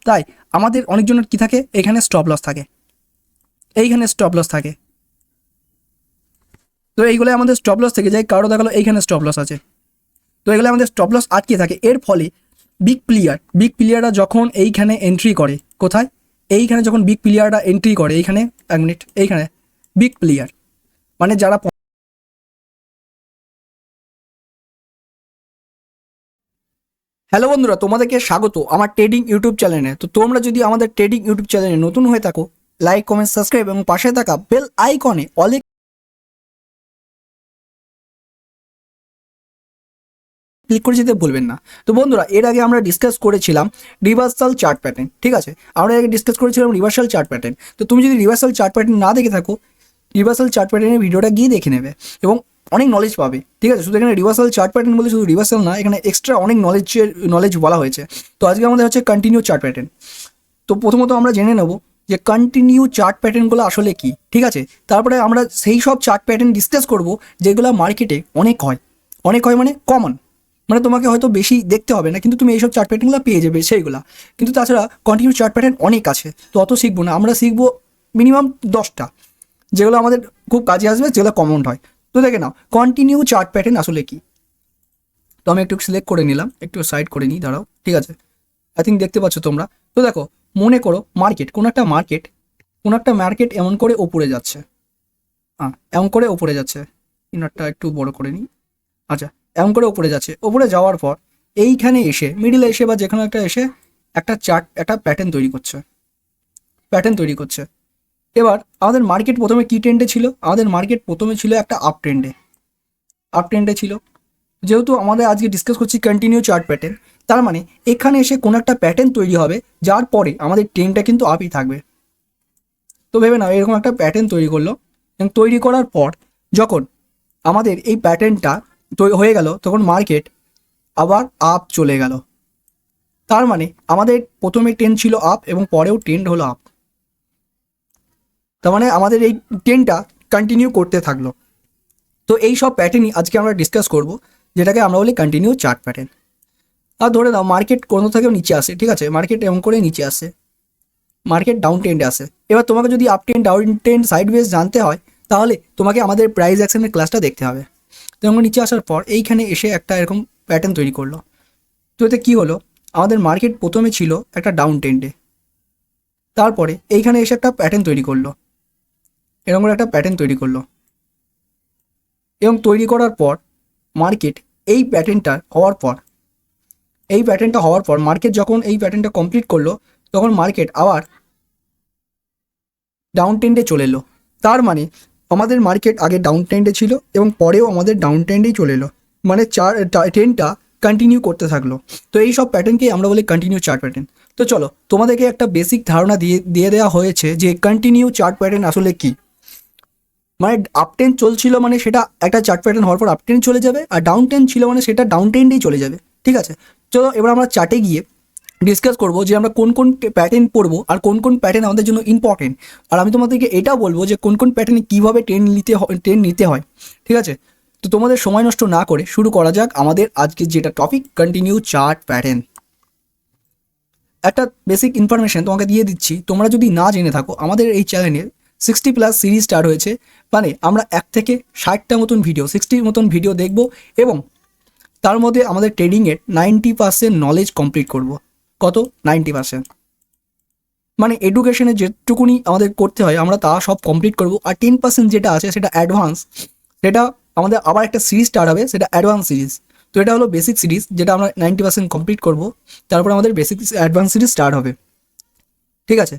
তাই আমাদের অনেকজনের কি থাকে, এখানে স্টপ লস থাকে, এইখানে স্টপ লস থাকে। তো এইগুলো আমাদের স্টপ লস থেকে যায়, কারো দেখালো এইখানে স্টপ লস আছে, তো এগুলো আমাদের স্টপ লস আটকে থাকে। এর ফলে বিগ প্লেয়াররা যখন এইখানে এন্ট্রি করে, কোথায়, এইখানে যখন বিগ প্লেয়াররা এন্ট্রি করে, এইখানে এক মিনিট, এইখানে বিগ প্লেয়ার মানে যারা, হ্যালো বন্ধুরা, তোমাদেরকে স্বাগত আমার ট্রেডিং ইউটিউব চ্যানেলে। তো তোমরা যদি আমাদের ট্রেডিং ইউটিউব চ্যানেলে নতুন হয়ে থাকো, লাইক কমেন্ট সাবস্ক্রাইব এবং পাশে থাকা বেল আইকনে অলে ক্লিক করে যেতে ভুলবেন না। তো বন্ধুরা, এর আগে আমরা ডিসকাস করেছিলাম রিভার্সাল চার্ট প্যাটার্ন, ঠিক আছে, আমরা আগে ডিসকাস করেছিলাম রিভার্সাল চার্ট প্যাটার্ন। তো তুমি যদি রিভার্সাল চার্ট প্যাটার্ন না দেখে থাকো, রিভার্সাল চার্ট প্যাটার্নের ভিডিওটা গিয়ে দেখে নেবে এবং অনেক নলেজ পাবে, ঠিক আছে। শুধু এখানে রিভার্সাল চার্ট প্যাটার্ন বলে শুধু রিভার্সাল না, এখানে এক্সট্রা অনেক নলেজ বলা হয়েছে। তো আজকে আমাদের হচ্ছে কন্টিনিউ চার্ট প্যাটার্ন। তো প্রথমত আমরা জেনে নেব যে কন্টিনিউ চার্ট প্যাটার্নগুলো আসলে কি, ঠিক আছে। তারপরে আমরা সেই সব চার্ট প্যাটার্ন ডিসকাস করব যেগুলো মার্কেটে অনেক হয় মানে কমন, মানে তোমাকে হয়তো বেশি দেখতে হবে না, কিন্তু তুমি এইসব চার্ট প্যাটার্নগুলো পেয়ে যাবে সেইগুলা। কিন্তু তাছাড়া কন্টিনিউ চার্ট প্যাটার্ন অনেক আছে, তো অত শিখবো না, আমরা শিখবো মিনিমাম 10টা, যেগুলো আমাদের খুব কাজে আসবে, যেগুলো কমন হয়। তো দেখে নাও কন্টিনিউ চার্ট প্যাটার্ন আসলে কি। তো আমি একটু সিলেক্ট করে নিলাম, একটু সাইড করে নিই, দাঁড়াও, ঠিক আছে। আই থিঙ্ক দেখতে পাচ্ছ তোমরা। তো দেখো, মনে করো কোনো একটা মার্কেট এমন করে ওপরে যাচ্ছে, এমন করে ওপরে যাচ্ছে, ইনারটা একটু বড় করে নিই, আচ্ছা, এমন করে ওপরে যাচ্ছে, ওপরে যাওয়ার পর এইখানে এসে মিডিলে এসে বা যেখানে একটা এসে একটা প্যাটার্ন তৈরি করছে। এবার আমাদের মার্কেট প্রথমে কি ট্রেন্ডে ছিল, আমাদের মার্কেট প্রথমে ছিল একটা আপ ট্রেন্ডে ছিল। যেহেতু আমাদের আজকে ডিসকাস করছি কন্টিনিউ চার্ট প্যাটার্ন, তার মানে এখানে এসে কোনো একটা প্যাটার্ন তৈরি হবে, যার পরে আমাদের ট্রেন্ডটা কিন্তু আপই থাকবে। তো ভেবে নাও এরকম একটা প্যাটার্ন তৈরি করলো, এবং তৈরি করার পর যখন আমাদের এই প্যাটার্নটা হয়ে গেল, তখন মার্কেট আবার আপ চলে গেল। তার মানে আমাদের প্রথমে ট্রেন্ড ছিল আপ এবং পরেও ট্রেন্ড হলো আপ, তার মানে আমাদের এই ট্রেন্ডটা কন্টিনিউ করতে থাকলো। তো এই সব প্যাটার্নই আজকে আমরা ডিসকাস করব, যেটাকে আমরা বলি কন্টিনিউ চার্ট প্যাটার্ন। আর ধরে নাও মার্কেট কোনো থেকেও নিচে আসে, ঠিক আছে, মার্কেট এমন করে নিচে আসে, মার্কেট ডাউন ট্রেন্ডে আসে। এবার তোমাকে যদি up trend, down trend, sideways জানতে হয়, তাহলে তোমাকে আমাদের প্রাইস অ্যাকশনের ক্লাসটা দেখতে হবে। তো আমরা নিচে আসার পর এইখানে এসে একটা এরকম প্যাটার্ন তৈরি করলো। তো এতে কী হলো, আমাদের মার্কেট প্রথমে ছিল একটা ডাউন ট্রেন্ডে, তারপরে এইখানে এসে একটা প্যাটার্ন তৈরি করলো, এরকম করে একটা প্যাটার্ন তৈরি করলো, এবং তৈরি করার পর মার্কেট এই প্যাটার্নটা হওয়ার পর মার্কেট যখন এই প্যাটার্নটা কমপ্লিট করলো, তখন মার্কেট আবার ডাউন ট্রেন্ডে চলে এলো। তার মানে আমাদের মার্কেট আগে ডাউন ট্রেন্ডে ছিল এবং পরেও আমাদের ডাউন ট্রেন্ডেই চলে এলো, মানে ট্রেন্ডটা কন্টিনিউ করতে থাকলো। তো এই সব প্যাটার্নকেই আমরা বলি কন্টিনিউ চার্ট প্যাটার্ন। তো চলো, তোমাদেরকে একটা বেসিক ধারণা দিয়ে দেওয়া হয়েছে যে কন্টিনিউ চার্ট প্যাটার্ন আসলে কি। মানে আপ ট্রেন্ড চলছিল মানে সেটা একটা চার্ট প্যাটার্ন হওয়ার পর আপ ট্রেন্ড চলে যাবে, আর ডাউন ট্রেন্ড ছিল মানে সেটা ডাউন ট্রেন্ডেই চলে যাবে, ঠিক আছে। চলো এবার আমরা চার্টে গিয়ে ডিসকাস করবো যে আমরা কোন কোন প্যাটার্ন পড়বো আর কোন কোন প্যাটার্ন আমাদের জন্য ইম্পর্টেন্ট। আর আমি তোমাদেরকে এটাও বলবো যে কোন কোন প্যাটার্নে কীভাবে ট্রেন নিতে হয়, ঠিক আছে। তো তোমাদের সময় নষ্ট না করে শুরু করা যাক আমাদের আজকে যেটা টপিক, কন্টিনিউ চার্ট প্যাটার্ন। একটা বেসিক ইনফরমেশন তোমাকে দিয়ে দিচ্ছি, তোমরা যদি না জেনে থাকো, আমাদের এই চ্যানেলের 60+ সিরিজ স্টার্ট হয়েছে, মানে আমরা 1 থেকে 60টা মতন ভিডিও, 60 মতন ভিডিও দেখব এবং তার মধ্যে আমাদের ট্রেডিংয়ের 90% নলেজ কমপ্লিট করব। কত? 90%। মানে এডুকেশনে যেটুকুনি আমাদের করতে হয় আমরা তা সব কমপ্লিট করব, আর 10% যেটা আছে সেটা অ্যাডভান্স, সেটা আমাদের আবার একটা সিরিজ স্টার্ট হবে, সেটা অ্যাডভান্স সিরিজ। তো এটা হলো বেসিক সিরিজ, যেটা আমরা 90% কমপ্লিট করব, তারপর আমাদের বেসিক অ্যাডভান্স সিরিজ স্টার্ট হবে, ঠিক আছে।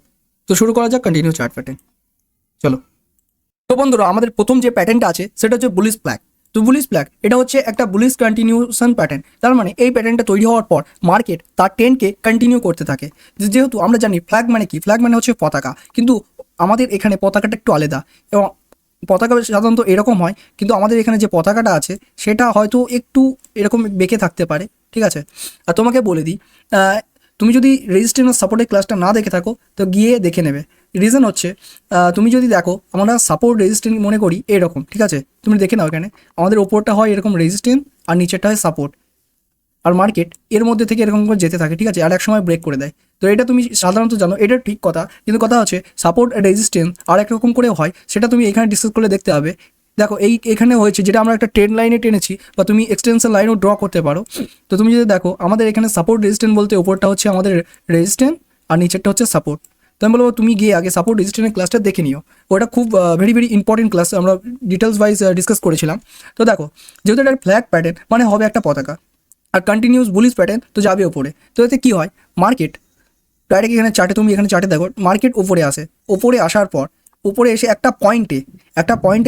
তো শুরু করা যাক কন্টিনিউ চার্ট প্যাটার্ন, চলো। তো বন্ধুরা, আমাদের প্রথম যে প্যাটার্নটা আছে সেটা হচ্ছে বুলিশ ফ্ল্যাগ। তো বুলিশ ফ্ল্যাগ এটা হচ্ছে একটা বুলিশ কন্টিনিউশন প্যাটার্ন। তার মানে এই প্যাটার্নটা তৈরি হওয়ার পর মার্কেট তার ট্রেন্ডকে কন্টিনিউ করতে থাকে। যেহেতু আমরা জানি ফ্ল্যাগ মানে কি, ফ্ল্যাগ মানে হচ্ছে পতাকা, কিন্তু আমাদের এখানে পতাকাটা একটু আলাদা, এবং পতাকা সাধারণত এরকম হয়, কিন্তু আমাদের এখানে যে পতাকাটা আছে সেটা হয়তো একটু এরকম বেঁকে থাকতে পারে, ঠিক আছে। আর তোমাকে বলে দিই, তুমি যদি রেজিস্ট্যান্স সাপোর্টের ক্লাসটা না দেখে থাকো তো গিয়ে দেখে নেবে। রিজন হচ্ছে, তুমি যদি দেখো আমরা সাপোর্ট রেজিস্ট্যান্স মনে করি এরকম, ঠিক আছে, তুমি দেখে নাও এখানে আমাদের ওপরটা হয় এরকম রেজিস্ট্যান্স আর নিচেরটা হয় সাপোর্ট, আর মার্কেট এর মধ্যে থেকে এরকম করে যেতে থাকে, ঠিক আছে, আর এক সময় ব্রেক করে দেয়। তো এটা তুমি সাধারণত জানো, এটা ঠিক কথা, কিন্তু কথা হচ্ছে সাপোর্ট রেজিস্ট্যান্স আর এক রকম করেও হয়, সেটা তুমি এখানে ডিসকাস করলে দেখতে হবে। দেখো এখানে হয়েছে যেটা আমরা একটা ট্রেন লাইনে টেনেছি, বা তুমি এক্সটেনশন লাইনও ড্র করতে পারো। তো তুমি যদি দেখো আমাদের এখানে সাপোর্ট রেজিস্ট্যান্স বলতে ওপরটা হচ্ছে আমাদের রেজিস্ট্যান্স আর নিচেরটা হচ্ছে সাপোর্ট। তো আমি বলবো তুমি গিয়ে আগে সাপোর্ট রেজিস্ট্যান্সের ক্লাসটা দেখে নিও, ওটা খুব ভেরি ভেরি ইম্পর্টেন্ট ক্লাস, আমরা ডিটেলস ওয়াইজ ডিসকাস করেছিলাম। তো দেখো যেহেতু এটা ফ্ল্যাগ প্যাটার্ন মানে হবে একটা পতাকা, আর কন্টিনিউস বুলিশ প্যাটার্ন তো যাবে ওপরে। তো এতে কী হয়, মার্কেট ডাইরেক্ট এখানে চার্টে, তুমি এখানে চার্টে দেখো মার্কেট ওপরে আসে, ওপরে আসার পর উপরে এসে একটা পয়েন্টে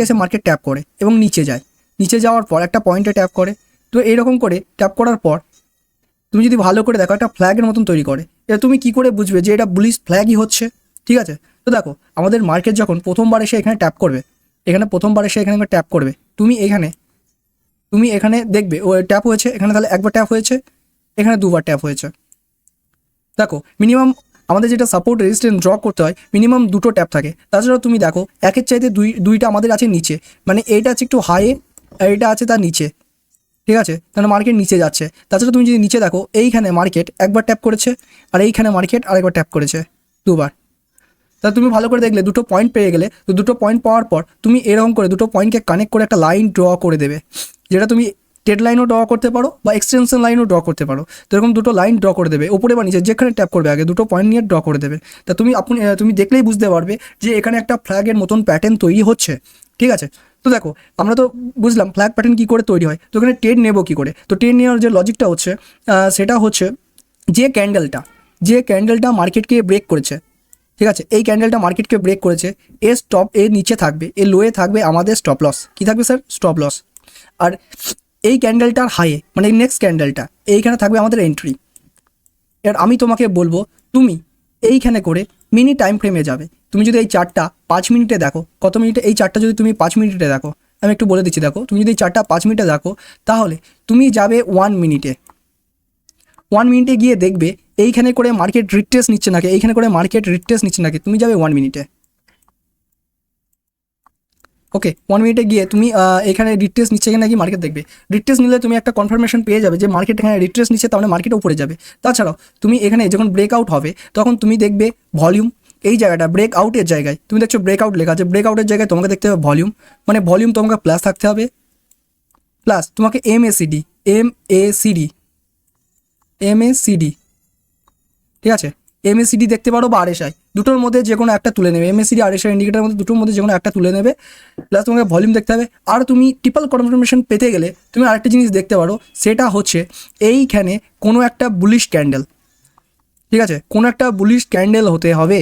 এসে মার্কেট ট্যাপ করে এবং নিচে যায়, নিচে যাওয়ার পর একটা পয়েন্টে ট্যাপ করে। তো এইরকম করে ট্যাপ করার পর তুমি যদি ভালো করে দেখো একটা ফ্ল্যাগের মতন তৈরি করে। এটা তুমি কি করে বুঝবে যে এটা বুলিশ ফ্ল্যাগই হচ্ছে? ঠিক আছে, তো দেখো আমাদের মার্কেট যখন প্রথমবার এসে এখানে ট্যাপ করবে, এখানে প্রথমবার এসে এখানে ট্যাপ করবে, তুমি এখানে দেখবে ও ট্যাপ হয়েছে, এখানে তাহলে একবার ট্যাপ হয়েছে, এখানে দুবার ট্যাপ হয়েছে। দেখো মিনিমাম আমাদের যেটা সাপোর্ট রেজিস্ট্যান্স ড্র করতে হয় মিনিমাম দুটো ট্যাপ থাকে। তাছাড়াও তুমি দেখো একের চাইতে দুইটা আমাদের আছে নিচে, মানে এইটা আছে একটু হাইয়ে আর এটা আছে তার নিচে। ঠিক আছে, তাহলে মার্কেট নিচে যাচ্ছে। তাছাড়া তুমি যদি নিচে দেখো এইখানে মার্কেট একবার ট্যাপ করেছে আর এইখানে মার্কেট আরেকবার ট্যাপ করেছে, দুবার। তা তুমি ভালো করে দেখলে দুটো পয়েন্ট পেয়ে গেলে। তো দুটো পয়েন্ট পাওয়ার পর তুমি এরকম করে দুটো পয়েন্টকে কানেক্ট করে একটা লাইন ড্র করে দেবে, যেটা তুমি টেড লাইনও ড্র করতে পারো বা এক্সটেনশন লাইনও ড্র করতে পারো। তো এরকম দুটো লাইন ড্র করে দেবে ওপরে বা নিচে, যেখানে ট্যাপ করবে আগে দুটো পয়েন্ট নিয়ে ড্র করে দেবে। তা তুমি দেখলেই বুঝতে পারবে যে এখানে একটা ফ্ল্যাগের মতন প্যাটার্ন তৈরি হচ্ছে। ঠিক আছে, তো দেখো আমরা তো বুঝলাম ফ্ল্যাগ প্যাটার্ন কী করে তৈরি হয়। তো এখানে ট্রেড নেবো কী করে? তো ট্রেড নেওয়ার যে লজিকটা হচ্ছে সেটা হচ্ছে যে ক্যান্ডেলটা মার্কেটকে ব্রেক করেছে, ঠিক আছে, এই ক্যান্ডেলটা মার্কেটকে ব্রেক করেছে, এর নিচে থাকবে, এর লোয়ে থাকবে আমাদের স্টপ লস। কী থাকবে স্যার? Stop loss. আর এই ক্যান্ডেলটার হাইয়ে মানে নেক্সট ক্যান্ডেলটা এইখানে থাকবে আমাদের এন্ট্রি। এর আমি তোমাকে বলবো তুমি এইখানে করে মিনি টাইম ফ্রেমে যাবে। তুমি যদি এই চার্টটা 5 মিনিটে দেখো, কত মিনিটে এই চার্টটা যদি তুমি 5 মিনিটে দেখো, আমি একটু বলে দিচ্ছি, দেখো তুমি যদি এই চার্টটা 5 মিনিটে দেখো তাহলে তুমি যাবে 1 মিনিটে। 1 মিনিটে গিয়ে দেখবে এইখানে করে মার্কেট রিট্রেস নিচ্ছে নাকি, এইখানে করে মার্কেট রিট্রেস নিচ্ছে নাকি, তুমি যাবে 1 মিনিটে। ওকে, 1 মিনিটে গিয়ে তুমি এখানে রিট্রেস নিচ্ছে নাকি মার্কেট দেখবে। রিট্রেস নিলে তুমি একটা কনফার্মেশন পেয়ে যাবে যে মার্কেট এখানে রিট্রেস নিচ্ছে, তাহলে মার্কেট উপরে যাবে। তাছাড়াও তুমি এখানে যখন ব্রেকআউট হবে তখন তুমি দেখবে ভলিউম, এই জায়গাটা ব্রেকআউটের জায়গায় তুমি দেখছো ব্রেকআউট লেখা আছে, ব্রেকআউটের জায়গায় তোমাকে দেখতে হবে ভলিউম, মানে ভলিউম তোমাকে প্লাস থাকতে হবে, প্লাস তোমাকে এমএসিডি, ঠিক আছে, এমএসিডি দেখতে পারো বা আরএসআই, দুটোর মধ্যে যে কোনো একটা তুলে নেবে। এমএসিডি আরএসআই ইন্ডিকেটারের মধ্যে দুটোর মধ্যে যে কোনো একটা তুলে নেবে, প্লাস তোমাকে ভলিউম দেখতে হবে। আর তুমি ট্রিপল কনফার্মেশন পেতে গেলে তুমি আরেকটা জিনিস দেখতে পারো, সেটা হচ্ছে এইখানে কোনো একটা বুলিশ ক্যান্ডেল, ঠিক আছে, কোনো একটা বুলিশ ক্যান্ডেল হতে হবে।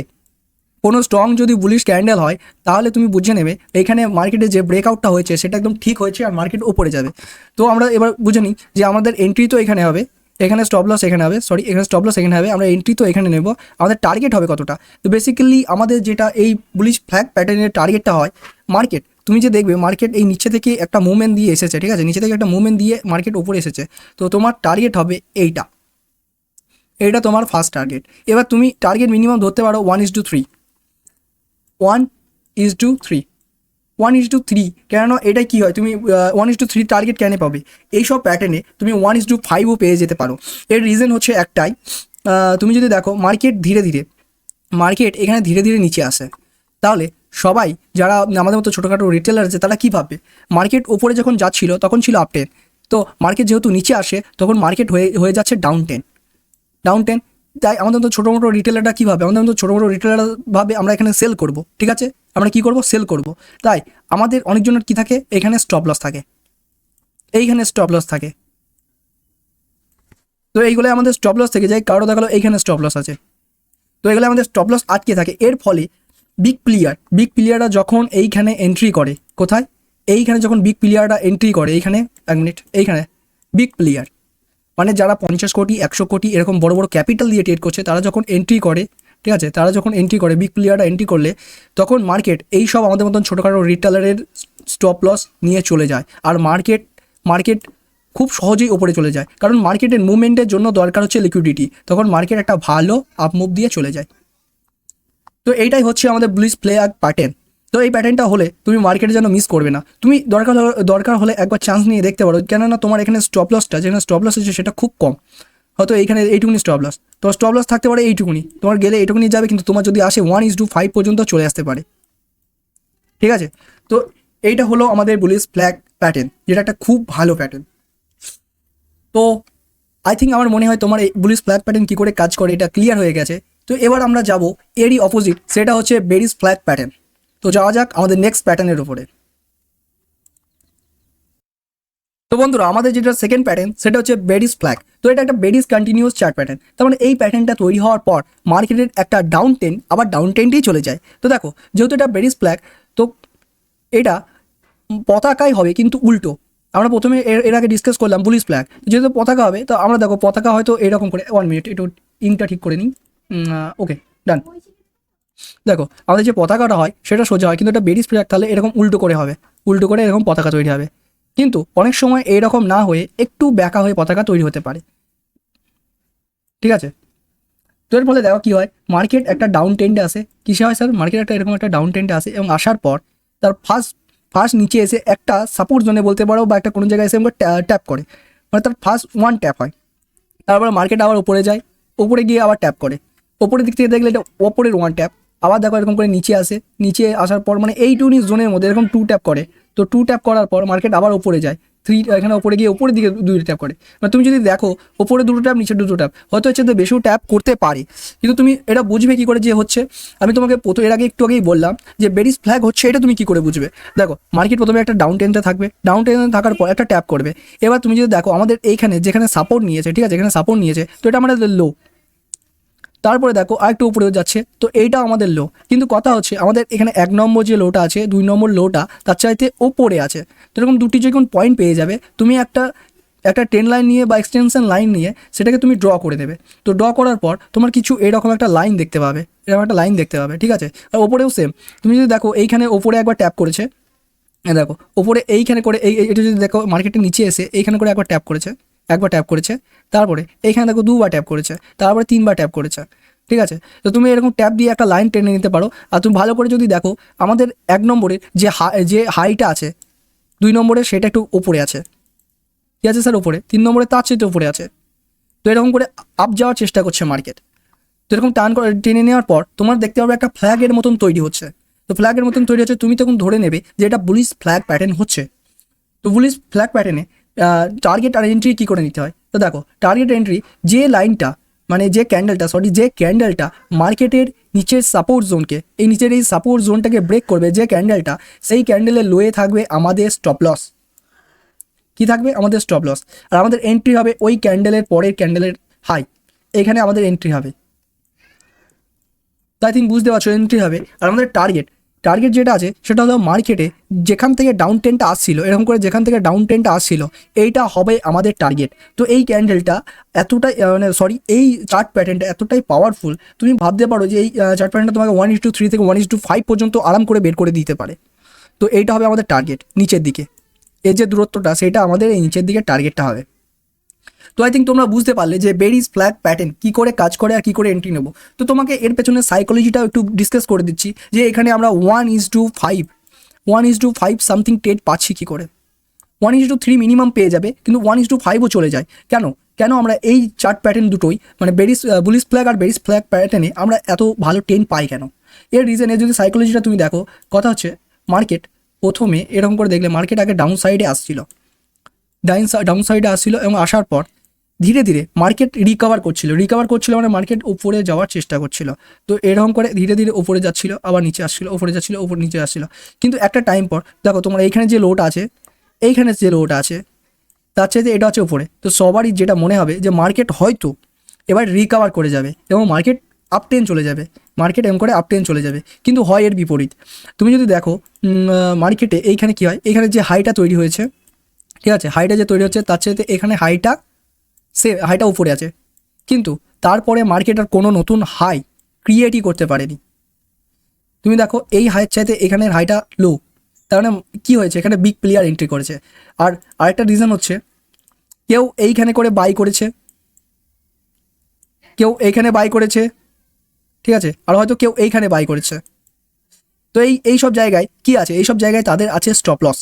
কোনো স্ট্রং যদি বুলিশ ক্যান্ডেল হয় তাহলে তুমি বুঝে নেবে এইখানে মার্কেটে যে ব্রেকআউটটা হয়েছে সেটা একদম ঠিক হয়েছে আর মার্কেট উপরে যাবে। তো আমরা এবার বুঝে নিই যে আমাদের এন্ট্রি তো এখানে হবে, এখানে স্টপ লস এখানে হবে, এখানে স্টপ লস এখানে হবে, আমরা এন্ট্রি তো এখানে নেব, আমাদের টার্গেট হবে কতটা। তো বেসিক্যালি আমাদের যেটা এই বুলিশ ফ্ল্যাগ প্যাটার্নের টার্গেটটা হয় মার্কেট, তুমি যে দেখবে মার্কেট এই নিচে থেকে একটা মুভমেন্ট দিয়ে এসেছে, ঠিক আছে, নিচে থেকে একটা মুভমেন্ট দিয়ে মার্কেট উপরে এসেছে, তো তোমার টার্গেট হবে এইটা তোমার ফার্স্ট টার্গেট। এবার তুমি টার্গেট মিনিমাম ধরতে পারো 1:3, 1:3 কেন? এটাই কী হয়, তুমি 1:3 টার্গেট কেন পাবে? এইসব প্যাটার্নে তুমি 1:5ও পেয়ে যেতে পারো। এর রিজন হচ্ছে একটাই, তুমি যদি দেখো মার্কেট এখানে ধীরে ধীরে নিচে আসে, তাহলে সবাই যারা আমাদের মতো ছোটোখাটো রিটেলার আছে তারা কী ভাববে, মার্কেট ওপরে যখন যাচ্ছিল তখন ছিল আপ টেন, তো মার্কেট যেহেতু নিচে আসে তখন মার্কেট হয়ে যাচ্ছে ডাউন টেন। তাই আমাদের মতো ছোটো মোটো রিটেলাররা কী ভাবে, আমাদের মতো ছোটো মোটো রিটেলার ভাবে আমরা এখানে সেল করব, ঠিক আছে, আমরা কী করব, সেল করব। তাই আমাদের অনেকজনের কী থাকে, এখানে স্টপ লস থাকে, এইখানে স্টপ লস থাকে। তো এইগুলো আমাদের স্টপ লস থেকে যায়, কারো দেখালো এইখানে স্টপ লস আছে, তো এগুলো আমাদের স্টপ লস আটকে থাকে। এর ফলে বিগ প্লেয়াররা যখন এইখানে এন্ট্রি করে, কোথায়, এইখানে যখন বিগ প্লেয়াররা এন্ট্রি করে, এইখানে 1 মিনিট, এইখানে বিগ প্লেয়ার মানে যারা 50 কোটি 100 কোটি এরকম বড় বড় ক্যাপিটাল দিয়ে ট্রেড করছে, তারা যখন এন্ট্রি করে, ঠিক আছে, বিগ প্লেয়াররা এন্ট্রি করলে তখন মার্কেট এই সব আমাদের মতন ছোটোখাটো রিটেলারের স্টপ লস নিয়ে চলে যায়, আর মার্কেট খুব সহজেই ওপরে চলে যায়, কারণ মার্কেটের মুভমেন্টের জন্য দরকার হচ্ছে লিকুইডিটি, তখন মার্কেট একটা ভালো আপ মুভ দিয়ে চলে যায়। তো এইটাই হচ্ছে আমাদের বুলিশ ফ্ল্যাগ প্যাটার্ন। তো এই প্যাটার্নটা হলে তুমি মার্কেটে যেন মিস করবে না, তুমি দরকার হলে একবার চান্স নিয়ে দেখতে পারো, কেননা তোমার এখানে স্টপ লসটা যেখানে স্টপ লস আছে সেটা খুব কম, হয়তো এইখানে এইটুকুনি স্টপ লস, তোমার স্টপ লস থাকতে পারে এইটুকুনি, তোমার গেলে এইটুকুনি যাবে, কিন্তু তোমার যদি আসে 1:5 পর্যন্ত চলে আসতে পারে। ঠিক আছে, তো এইটা হলো আমাদের বুলিশ ফ্ল্যাগ প্যাটার্ন, যেটা একটা খুব ভালো প্যাটার্ন। তো আই থিঙ্ক আমার মনে হয় তোমার এই বুলিশ ফ্ল্যাগ প্যাটার্ন কী করে কাজ করে এটা ক্লিয়ার হয়ে গেছে। তো এবার আমরা যাব এরই অপোজিট, সেটা হচ্ছে বেরিজ ফ্ল্যাগ প্যাটার্ন। তো যাওয়া যাক আমাদের নেক্সট প্যাটার্নের উপরে। তো বন্ধুরা, আমাদের যেটা সেকেন্ড প্যাটার্ন সেটা হচ্ছে বেরিজ ফ্ল্যাগ। তো এটা একটা বেরিজ কন্টিনিউয়াস চার্ট প্যাটার্ন। তার মানে এই প্যাটার্নটা তৈরি হওয়ার পর মার্কেটের একটা ডাউন ট্রেন্ড আবার ডাউন ট্রেন্ডেই চলে যায়। তো দেখো, যেহেতু এটা বেরিজ ফ্ল্যাগ, তো এটা পতাকাই হবে কিন্তু উল্টো। আমরা প্রথমে এর আগে ডিসকাস করলাম বুলিশ ফ্ল্যাগ, যেহেতু পতাকা হবে, তো আমরা দেখো পতাকা হয়তো এরকম করে, 1 মিনিট একটু ইনটা ঠিক করে নিই। ওকে, ডান। দেখো, আমাদের যে পতাকাটা হয় সেটা সোজা হয়, কিন্তু এটা বেরিজ ফ্ল্যাগ তাহলে এরকম উল্টো করে হবে, উল্টো করে এরকম পতাকা তৈরি হবে। কিন্তু অনেক সময় এইরকম না হয়ে একটু ব্যাকা হয়ে পতাকা তৈরি হতে পারে। ঠিক আছে, তো এর ফলে দেখো কী হয়, মার্কেট একটা ডাউন ট্রেন্ডে আসে। কিসে হয় স্যার? মার্কেট একটা এরকম একটা ডাউন ট্রেন্ডে আসে, এবং আসার পর তার ফার্স্ট ফার্স্ট নিচে এসে একটা সাপোর্ট জোনে বলতে পারো, বা একটা কোনো জায়গায় এসে আমাকে ট্যাপ করে, মানে তার ফার্স্ট ওয়ান ট্যাপ হয়। তারপর মার্কেট আবার উপরে যায়, উপরে গিয়ে আবার ট্যাপ করে, ওপরের দিক থেকে দেখলে এটা ওপরের ওয়ান ট্যাপ, আবার দেখো এরকম করে নিচে আসে, নিচে আসার পর মানে এই টুনি জোনের মধ্যে এরকম 2 ট্যাপ করে। তো 2 ট্যাপ করার পর মার্কেট আবার উপরে যায়, 3 এখানে উপরে গিয়ে উপরের দিকে 2 ট্যাপ করে। মানে তুমি যদি দেখো ওপরে 2 ট্যাপ, নিচে 2 ট্যাপ, হয়তো হচ্ছে তো বেশিও ট্যাপ করতে পারে, কিন্তু তুমি এটা বুঝবে কী করে যে হচ্ছে? আমি তোমাকে এর আগে একটু আগেই বললাম যে বেরিজ ফ্ল্যাগ হচ্ছে, এটা তুমি কী করে বুঝবে? দেখো, মার্কেট প্রথমে একটা ডাউন ট্রেন্ডে থাকবে, ডাউন ট্রেন্ডে থাকার পর একটা ট্যাপ করবে। এবার তুমি যদি দেখো আমাদের এইখানে যেখানে সাপোর্ট নিয়েছে, ঠিক আছে, এখানে সাপোর্ট নিয়েছে, তো এটা আমাদের লো। তারপরে দেখো আরেকটু উপরে যাচ্ছে, তো এইটা আমাদের লো। কিন্তু কথা হচ্ছে আমাদের এখানে 1 নম্বর যে লোটা আছে, 2 নম্বর লোটা তার চাইতে ওপরে আছে। তো এরকম দুটি যখন পয়েন্ট পেয়ে যাবে, তুমি একটা একটা ট্রেন লাইন নিয়ে বা এক্সটেনশন লাইন নিয়ে সেটাকে তুমি ড্র করে দেবে। তো ড্র করার পর তোমার কিছু এরকম একটা লাইন দেখতে পাবে, এরকম একটা লাইন দেখতে পাবে। ঠিক আছে, আর ওপরেও সেম, তুমি যদি দেখো এইখানে ওপরে একবার ট্যাপ করেছে, দেখো ওপরে এইখানে করে এটা যদি দেখো মার্কেটের নিচে এসে এইখানে করে একবার ট্যাপ করেছে, একবার ট্যাপ করেছে, তারপরে এইখানে দেখো 2বার ট্যাপ করেছে, তারপরে 3বার ট্যাপ করেছে। ঠিক আছে, তো তুমি এরকম ট্যাপ দিয়ে একটা লাইন টেনে নিতে পারো। আর তুমি ভালো করে যদি দেখো আমাদের 1 নম্বরের যে হাইটা আছে, 2 নম্বরের সেটা একটু উপরে আছে, ঠিক আছে স্যার, উপরে 3 নম্বরে তার চেয়ে উপরে আছে। তো এরকম করে আপ যাওয়ার চেষ্টা করছে মার্কেট। তো এরকম টার্ন করে টেনে নেওয়ার পর তোমার দেখতে পাবে একটা ফ্ল্যাগের মতন তৈরি হচ্ছে। তো ফ্ল্যাগের মতন তৈরি হচ্ছে, তুমি তখন ধরে নেবে যে এটা বুলিশ ফ্ল্যাগ প্যাটার্ন হচ্ছে। তো বুলিশ ফ্ল্যাগ প্যাটার্নে টার্গেট আর এন্ট্রি কী করে নিতে হয়? তো দেখো, টার্গেট এন্ট্রি যে লাইনটা, মানে যে ক্যান্ডেলটা মার্কেটের নিচের সাপোর্ট জোনকে, এই নিচের এই সাপোর্ট জোনটাকে ব্রেক করবে যে ক্যান্ডেলটা, সেই ক্যান্ডেলের লোয়ে থাকবে আমাদের স্টপ লস। কী থাকবে? আমাদের স্টপ লস। আর আমাদের এন্ট্রি হবে ওই ক্যান্ডেলের পরের ক্যান্ডেলের হাই, এখানে আমাদের এন্ট্রি হবে। তো আই থিঙ্ক বুঝতে পারছো, এন্ট্রি হবে। আর আমাদের টার্গেট যেটা আছে সেটা হলো মার্কেটে যেখান থেকে ডাউন ট্রেন্ডটা আসছিল, এরকম করে যেখান থেকে ডাউন ট্রেন্ডটা আসছিল, এইটা হবে আমাদের টার্গেট। তো এই ক্যান্ডেলটা এতটাই এই চার্ট প্যাটার্নটা এতটাই পাওয়ারফুল, তুমি ভাবতে পারো যে এই চার্ট প্যাটার্নটা তোমাকে 1:3 থেকে 1:5 পর্যন্ত আরাম করে বের করে দিতে পারে। তো এইটা হবে আমাদের টার্গেট নিচের দিকে, এর যে দূরত্বটা সেটা আমাদের এই নিচের দিকে টার্গেটটা হবে। তো আই থিঙ্ক তোমরা বুঝতে পারলে যে বেরিজ ফ্ল্যাগ প্যাটার্ন কী করে কাজ করে আর কী করে এন্ট্রি নেবো। তো তোমাকে এর পেছনে সাইকোলজিটাও একটু ডিসকাস করে দিচ্ছি, যে এখানে আমরা 1:5 সামথিং ট্রেড পাচ্ছি কী করে। 1:3 মিনিমাম পেয়ে যাবে, কিন্তু 1:5ও চলে যায়। কেন আমরা এই চার্ট প্যাটার্ন দুটোই, মানে বুলিশ ফ্ল্যাগ আর বেরিজ ফ্ল্যাগ প্যাটার্নে আমরা এত ভালো ট্রেন্ড পাই কেন? এর রিজনে যদি সাইকোলজিটা তুমি দেখো, কথা হচ্ছে মার্কেট প্রথমে এরকম করে দেখলে মার্কেট আগে ডাউন সাইডে আসছিল, এবং আসার পর ধীরে ধীরে মার্কেট রিকভার করছিল, মানে মার্কেট উপরে যাওয়ার চেষ্টা করছিল। তো এরকম করে ধীরে ধীরে উপরে যাচ্ছিল, আবার নিচে আসছিল, উপরে যাচ্ছিল, উপর নিচে আসছিল। কিন্তু একটা টাইম পর দেখো তোমার এইখানে যে লোটা আছে, তার চাইতে এটা হচ্ছে উপরে। তো সবারই যেটা মনে হবে যে মার্কেট হয়তো এবার রিকভার করে যাবে এবং মার্কেট আপটেন চলে যাবে, কিন্তু হয় এর বিপরীত। তুমি যদি দেখো মার্কেটে এইখানে কী হয়, এইখানে যে হাইটা তৈরি হয়েছে, ঠিক আছে, হাইটা যে তৈরি হচ্ছে তার চাইতে এখানে হাইটা উপরে আছে, কিন্তু তারপরে মার্কেট আর কোনো নতুন হাই ক্রিয়েটই করতে পারেনি। তুমি দেখো এই হাইয়ের চাইতে এখানের হাইটা লো, তার মানে কী হয়েছে, এখানে বিগ প্লেয়ার এন্ট্রি করেছে। আর আরেকটা রিজন হচ্ছে কেউ এইখানে করে বাই করেছে, কেউ এইখানে বাই করেছে, ঠিক আছে, আর হয়তো কেউ এইখানে বাই করেছে। তো এই সব জায়গায় কি আছে, এই সব জায়গায় তাদের আছে স্টপ লস,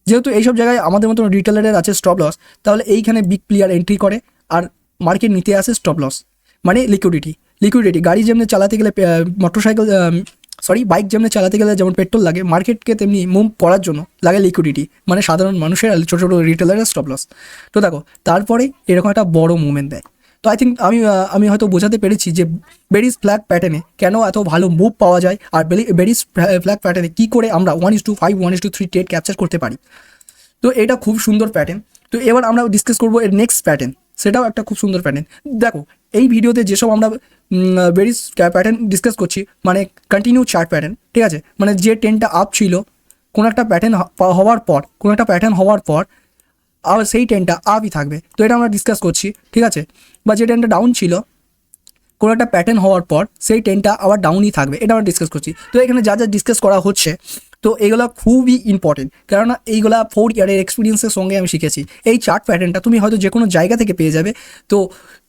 যেহেতু এইসব জায়গায় আমাদের মতন রিটেলারের আছে স্টপ লস, তাহলে এইখানে বিগ প্লেয়ার এন্ট্রি করে আর মার্কেট নিতে আসে স্টপ লস, মানে লিকুইডিটি গাড়ি যেমনি চালাতে গেলে মোটরসাইকেল বাইক যেমনি চালাতে গেলে যেমন পেট্রোল লাগে, মার্কেটকে তেমনি মুভ করার জন্য লাগে লিকুইডিটি, মানে সাধারণ মানুষের আর ছোটো ছোটো রিটেলারের স্টপ লস। তো দেখো তারপরে এরকম একটা বড় মুভমেন্ট দেয়। তো আই থিঙ্ক আমি হয়তো বোঝাতে পেরেছি যে বেরিজ ফ্ল্যাগ প্যাটার্নে কেন এত ভালো মুভ পাওয়া যায়, আর বেরিজ ফ্ল্যাগ প্যাটার্নে কী করে আমরা 1:5 1:3 ট্রেড ক্যাপচার করতে পারি। তো এটা খুব সুন্দর প্যাটার্ন। তো এবার আমরা ডিসকাস করবো এর নেক্সট প্যাটার্ন, সেটাও একটা খুব সুন্দর প্যাটার্ন। দেখো এই ভিডিওতে যেসব আমরা বেরিজ প্যাটার্ন ডিসকাস করছি, মানে কন্টিনিউ চার্ট প্যাটার্ন, ঠিক আছে, মানে যে ট্রেনটা আপ ছিল কোনো একটা প্যাটার্ন হওয়ার পর আর সেই ট্রেনটা আপই থাকবে, তো এটা আমরা ডিসকাস করছি, ঠিক আছে। বা যে ট্রেনটা ডাউন ছিল কোনো একটা প্যাটার্ন হওয়ার পর সেই ট্রেনটা আবার ডাউনই থাকবে, এটা আমরা ডিসকাস করছি। তো এখানে যা যা ডিসকাস করা হচ্ছে, তো এগুলো খুবই ইম্পর্টেন্ট, কেননা এইগুলা 4 ইয়ারের এক্সপিরিয়েন্সের সঙ্গে আমি শিখেছি। এই চার্ট প্যাটার্নটা তুমি হয়তো যে কোনো জায়গা থেকে পেয়ে যাবে। তো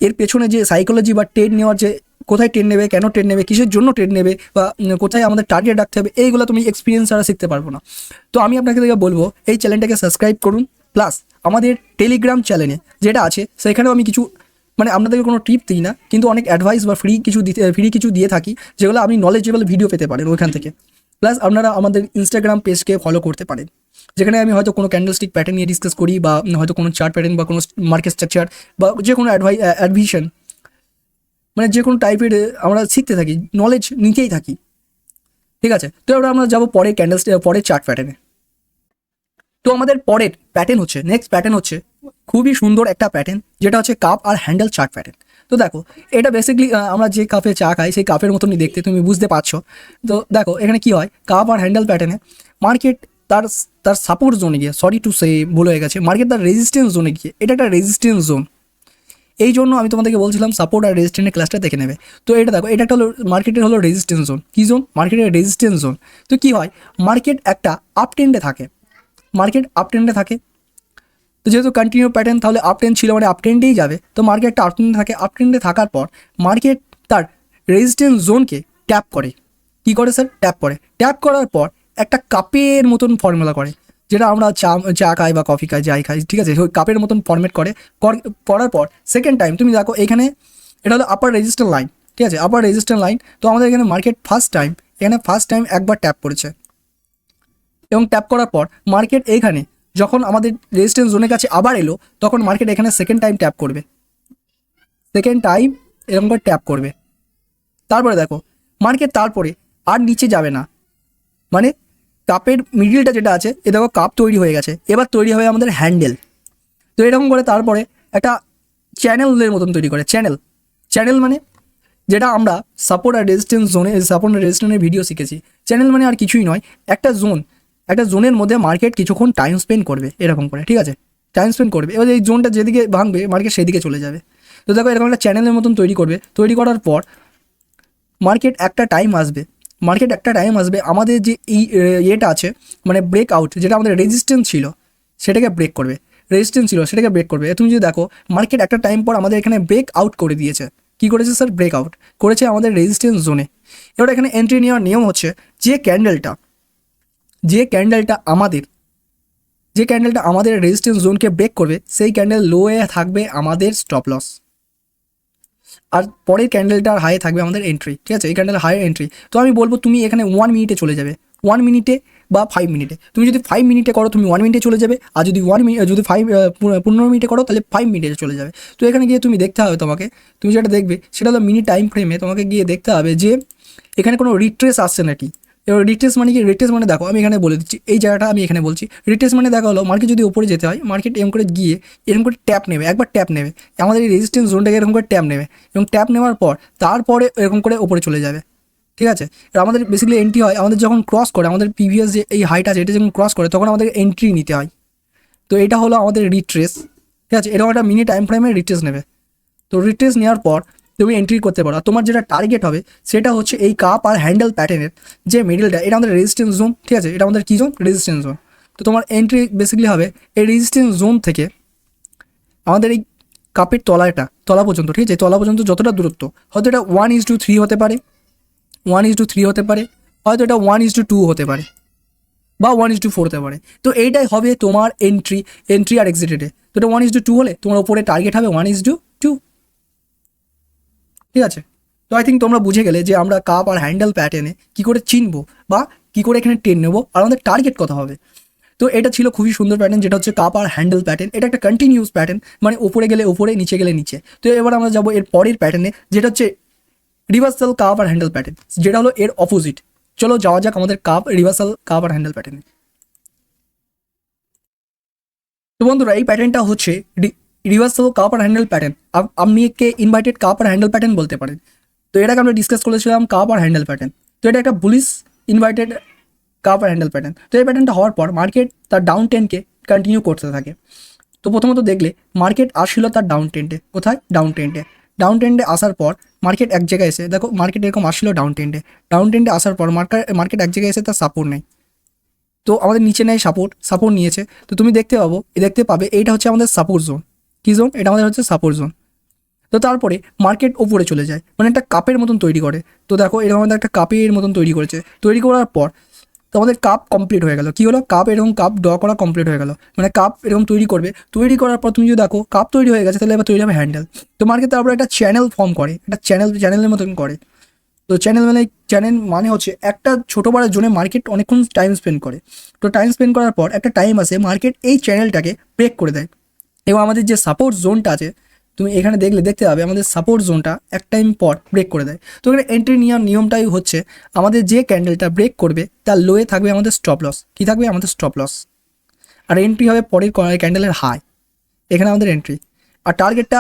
এর পেছনে যে সাইকোলজি বা ট্রেড নেওয়ার যে কোথায় ট্রেড নেবে, কেন ট্রেড নেবে, কিসের জন্য ট্রেড নেবে, বা কোথায় আমাদের টার্গেট রাখতে হবে, এইগুলো তুমি এক্সপিরিয়েন্স ছাড়া শিখতে পারবো না। তো আমি আপনাকে বলবো এই চ্যানেলটাকে সাবস্ক্রাইব করুন, প্লাস আমাদের টেলিগ্রাম চ্যানেলে যেটা আছে সেখানেও আমি কিছু, মানে আপনাদেরকে কোনো টিপ দিই না, কিন্তু অনেক অ্যাডভাইস বা ফ্রি কিছু দিয়ে থাকি, যেগুলো আপনি নলেজেবল ভিডিও পেতে পারেন ওইখান থেকে। প্লাস আপনারা আমাদের ইনস্টাগ্রাম পেজকে ফলো করতে পারেন, যেখানে আমি হয়তো কোনো ক্যান্ডেলস্টিক প্যাটার্ন নিয়ে ডিসকাস করি, বা হয়তো কোনো চার্ট প্যাটার্ন বা কোনো মার্কেট স্ট্রাকচার বা যে কোনো অ্যাডভিশন, মানে যে কোনো টাইপের আমরা শিখতে থাকি, নলেজ নিতেই থাকি, ঠিক আছে। তো এবার আমরা যাবো পরের চার্ট প্যাটার্নে। তো আমাদের পরের প্যাটার্ন হচ্ছে, নেক্সট প্যাটার্ন হচ্ছে খুবই সুন্দর একটা প্যাটার্ন, যেটা হচ্ছে কাপ আর হ্যান্ডেল চার্ট প্যাটার্ন। তো দেখো এটা বেসিক্যালি আমরা যে কাপে চা খাই সেই কাপের মতনই দেখতে, তুমি বুঝতে পারছো। তো দেখো এখানে কি হয়, কাপ আর হ্যান্ডেল প্যাটার্নে মার্কেট তার তার সাপোর্ট জোনে গিয়ে, সরি টু সে ভুল হয়ে গেছে, মার্কেট তার রেজিস্ট্যান্স জোনে গিয়ে, এটা একটা রেজিস্ট্যান্স জোন। এই জন্য আমি তোমাদেরকে বলছিলাম সাপোর্ট আর রেজিস্ট্যান্সের ক্লাসটা দেখে নেবে। তো এটা দেখো, এটা একটা হলো মার্কেটের হলো রেজিস্ট্যান্স জোন। কী জোন? মার্কেটের রেজিস্ট্যান্স জোন। তো কী হয়, মার্কেট একটা আপ ট্রেন্ডে থাকে, তো যেহেতু কন্টিনিউ প্যাটার্ন, তাহলে আপ ট্রেন্ড ছিল মানে আপ ট্রেন্ডেই যাবে। তো মার্কেটটা আপ ট্রেন্ডে থাকার পর মার্কেট তার রেজিস্ট্যান্স জোনকে ট্যাপ করে। কী করে স্যার? ট্যাপ করার পর একটা কাপের মতন ফর্মুলা করে, যেটা আমরা চা খাই বা কফি খাই, যাই খাই, ঠিক আছে, ওই কাপের মতন ফর্মেট করার পর সেকেন্ড টাইম তুমি দেখো এখানে এটা হলো আপার রেজিস্ট্যান্স লাইন, ঠিক আছে, আপার রেজিস্ট্যান্স লাইন। তো আমাদের এখানে মার্কেট ফার্স্ট টাইম একবার ট্যাপ করেছে, এবং ট্যাপ করার পর মার্কেট এইখানে যখন আমাদের রেজিস্ট্যান্স জোনের কাছে আবার এলো, তখন মার্কেট এখানে সেকেন্ড টাইম এরকম করে ট্যাপ করবে। তারপরে দেখো মার্কেট তারপরে আর নিচে যাবে না, মানে কাপের মিডিলটা যেটা আছে, এ দেখো কাপ তৈরি হয়ে গেছে, এবার তৈরি হবে আমাদের হ্যান্ডেল। তো এরকম করে তারপরে একটা চ্যানেলের মতন তৈরি করে, চ্যানেল মানে যেটা আমরা সাপোর্ট আর রেজিস্ট্যান্সের ভিডিও শিখেছি। চ্যানেল মানে আর কিছুই নয়, একটা জোনের মধ্যে মার্কেট কিছুক্ষণ টাইম স্পেন্ড করবে, এরকম করে, ঠিক আছে, টাইম স্পেন্ড করবে। এবার এই জোনটা যেদিকে ভাঙবে মার্কেট সেদিকে চলে যাবে। তো দেখো এরকম একটা চ্যানেলের মতন তৈরি করার পর মার্কেট একটা টাইম আসবে আমাদের যে এই ইয়েটা আছে, মানে ব্রেকআউট, যেটা আমাদের রেজিস্ট্যান্স ছিল সেটাকে ব্রেক করবে। তুমি যদি দেখো মার্কেট একটা টাইম পর আমাদের এখানে ব্রেক আউট করে দিয়েছে। কী করেছে স্যার? ব্রেক আউট করেছে আমাদের রেজিস্ট্যান্স জোনে। এবার এখানে এন্ট্রি নেওয়ার নিয়ম হচ্ছে, যে ক্যান্ডেলটা আমাদের রেজিস্ট্যান্স জোনকে ব্রেক করবে, সেই ক্যান্ডেল লোয়ে থাকবে আমাদের স্টপ লস, আর পরের ক্যান্ডেলটার হাই থাকবে আমাদের এন্ট্রি, ঠিক আছে, এই ক্যান্ডেল হাই এন্ট্রি। তো আমি বলবো তুমি এখানে 1 মিনিটে চলে যাবে, 1 মিনিটে বা 5 মিনিটে। তুমি যদি 5 মিনিটে করো তুমি 1 মিনিটে চলে যাবে, আর যদি 15 মিনিটে করো তাহলে 5 মিনিটে চলে যাবে। তো এখানে গিয়ে তুমি দেখতে হবে, তুমি যেটা দেখবে সেটা হলো মিনিট টাইম ফ্রেমে তোমাকে গিয়ে দেখতে হবে যে এখানে কোনো রিট্রেস আসছে নাকি। এবার রিট্রেস মানে কি? রিট্রেস মানে দেখো আমি এখানে বলে দিচ্ছি, এই জায়গাটা আমি এখানে বলছি। রিট্রেস মানে দেখা হলো মার্কেট যদি উপরে যেতে হয়, মার্কেট এরকম করে গিয়ে এরকম করে একবার ট্যাপ নেবে আমাদের এই রেজিস্ট্যান্স জোনটাকে, এরকম করে ট্যাপ নেবে, এবং ট্যাপ নেওয়ার পর তারপরে এরকম করে উপরে চলে যাবে, ঠিক আছে। আর আমাদের বেসিক্যালি এন্ট্রি হয় আমাদের যখন ক্রস করে, আমাদের প্রিভিয়াস যে এই হাইট আছে এটা যখন ক্রস করে তখন আমাদের এন্ট্রি নিতে হয়। তো এটা হলো আমাদের রিট্রেস, ঠিক আছে, এরকম একটা মিনি টাইম ফ্রেমে রিট্রেস নেবে। তো রিট্রেস নেওয়ার পর তুমি এন্ট্রি করতে পারো। আর তোমার যেটা টার্গেট হবে সেটা হচ্ছে এই কাপ আর হ্যান্ডেল প্যাটার্নের যে মিডলটা, এটা আমাদের রেজিস্ট্যান্স জোন, ঠিক আছে, এটা আমাদের কী জোন? Resistance zone. তো তোমার এন্ট্রি বেসিক্যালি হবে এই রেজিস্ট্যান্স জোন থেকে আমাদের এই কাপের তলা পর্যন্ত, ঠিক আছে, তলা পর্যন্ত যতটা দূরত্ব, হয়তো এটা 1:3 হতে পারে, হয়তো এটা 1:2 হতে পারে, বা 1:4 হতে পারে। তো এইটাই হবে তোমার এন্ট্রি আর এক্সিটেডে। তো এটা 1:2 হলে তোমার ওপরে টার্গেট হবে 1:2। ঠিক আছে, তো আই থিঙ্ক তোমরা বুঝে গেলে যে আমরা কাপ আর হ্যান্ডেল প্যাটার্নে কী করে চিনবো বা কী করে এখানে টেন নেবো আর আমাদের টার্গেট কত হবে। তো এটা ছিল খুবই সুন্দর প্যাটার্ন, যেটা হচ্ছে কাপ আর হ্যান্ডেল প্যাটার্ন। এটা একটা কন্টিনিউস প্যাটার্ন, মানে উপরে গেলে উপরে, নিচে গেলে নিচে। তো এবার আমরা যাবো এর পরের প্যাটার্নে, যেটা হচ্ছে রিভার্সাল কাপ আর হ্যান্ডেল প্যাটার্ন, যেটা হলো এর অপোজিট। চলো যাওয়া যাক আমাদের রিভার্সাল কাপ আর হ্যান্ডেল প্যাটার্নে। তো বন্ধুরা, এই প্যাটার্নটা হচ্ছে রিভার্সাল কাপ আর হ্যান্ডেল প্যাটার্ন। আপনি একে ইনভার্টেড কাপ আর হ্যান্ডেল প্যাটার্ন বলতে পারেন। তো এটাকে আমরা ডিসকাস করেছিলাম কাপ আর হ্যান্ডেল প্যাটার্ন। তো এটা একটা বুলিশ ইনভার্টেড কাপ আর হ্যান্ডেল প্যাটার্ন। তো এই প্যাটার্নটা হওয়ার পর মার্কেট তার ডাউন ট্রেন্ডকে কন্টিনিউ করতে থাকে। তো প্রথমত দেখলে মার্কেট আসছিল তার ডাউন ট্রেন্ডে। কোথায়? ডাউন ট্রেন্ডে আসার পর মার্কেট এক জায়গায় এসে, দেখো মার্কেট এরকম আসছিল ডাউন ট্রেন্ডে আসার পর মার্কেট এক জায়গায় এসে তার সাপোর্ট নেই। তো আমাদের নিচে নেয় সাপোর্ট নিয়েছে। তো তুমি দেখতে পাবে এইটা হচ্ছে আমাদের সাপোর্ট জোন। কী জোন? এটা আমাদের হচ্ছে সাপোর্ট জোন। তো তারপরে মার্কেট ওপরে চলে যায়, মানে একটা কাপের মতন তৈরি করে। তো দেখো এরকম আমাদের একটা কাপের মতন তৈরি করেছে। তৈরি করার পর তো আমাদের কাপ কমপ্লিট হয়ে গেল। কী হলো? এরকম কাপ ড্র করা কমপ্লিট হয়ে গেল, মানে কাপ এরকম তৈরি করবে। তৈরি করার পর তুমি যদি দেখো কাপ তৈরি হয়ে গেছে, তাহলে এবার তৈরি হবে হ্যান্ডেল। তো মার্কেট তারপরে একটা চ্যানেল ফর্ম করে, একটা চ্যানেলের মতন করে। তো চ্যানেল মানে হচ্ছে একটা ছোটো বড় জোনে মার্কেট অনেকক্ষণ টাইম স্পেন্ড করে। তো টাইম স্পেন্ড করার পর একটা টাইম আসে মার্কেট এই চ্যানেলটাকে ব্রেক করে দেয়, এবং আমাদের যে সাপোর্ট জোনটা আছে, তুমি এখানে দেখতে পাবে আমাদের সাপোর্ট জোনটা এক টাইম পর ব্রেক করে দেয়। তো এখানে এন্ট্রি নেওয়ার নিয়মটাই হচ্ছে আমাদের যে ক্যান্ডেলটা ব্রেক করবে তার লোয়ে থাকবে আমাদের স্টপ লস। কী থাকবে? আমাদের স্টপ লস। আর এন্ট্রি হবে পরের ক্যান্ডেলের হাই, এখানে আমাদের এন্ট্রি। আর টার্গেটটা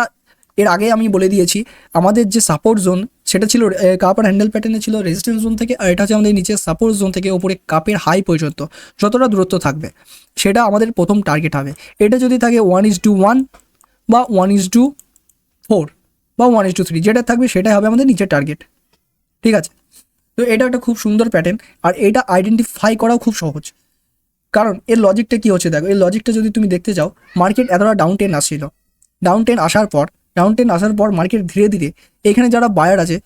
এর আগে আমি বলে দিয়েছি, আমাদের যে সাপোর্ট জোন সেটা ছিল কাপ আর হ্যান্ডেল প্যাটার্নে ছিল রেজিস্ট্যান্স জোন থেকে, আর এটা হচ্ছে আমাদের নিচের সাপোর্ট জোন থেকে ওপরে কাপের হাই পর্যন্ত যতটা দূরত্ব থাকবে সেটা আমাদের প্রথম টার্গেট হবে। এটা যদি থাকে 1:1 বা 1:4 বা 1:3, যেটা থাকবে সেটাই হবে আমাদের নিচের টার্গেট। ঠিক আছে, তো এটা একটা খুব সুন্দর প্যাটার্ন, আর এটা আইডেন্টিফাই করাও খুব সহজ। কারণ এর লজিকটা কী হচ্ছে দেখো, এর লজিকটা যদি তুমি দেখতে চাও, মার্কেট এতটা ডাউন ট্রেন্ড আসছিল, ডাউন ট্রেন্ড আসার পর মার্কেট ধীরে ধীরে এখানে যারা বায়ার আছে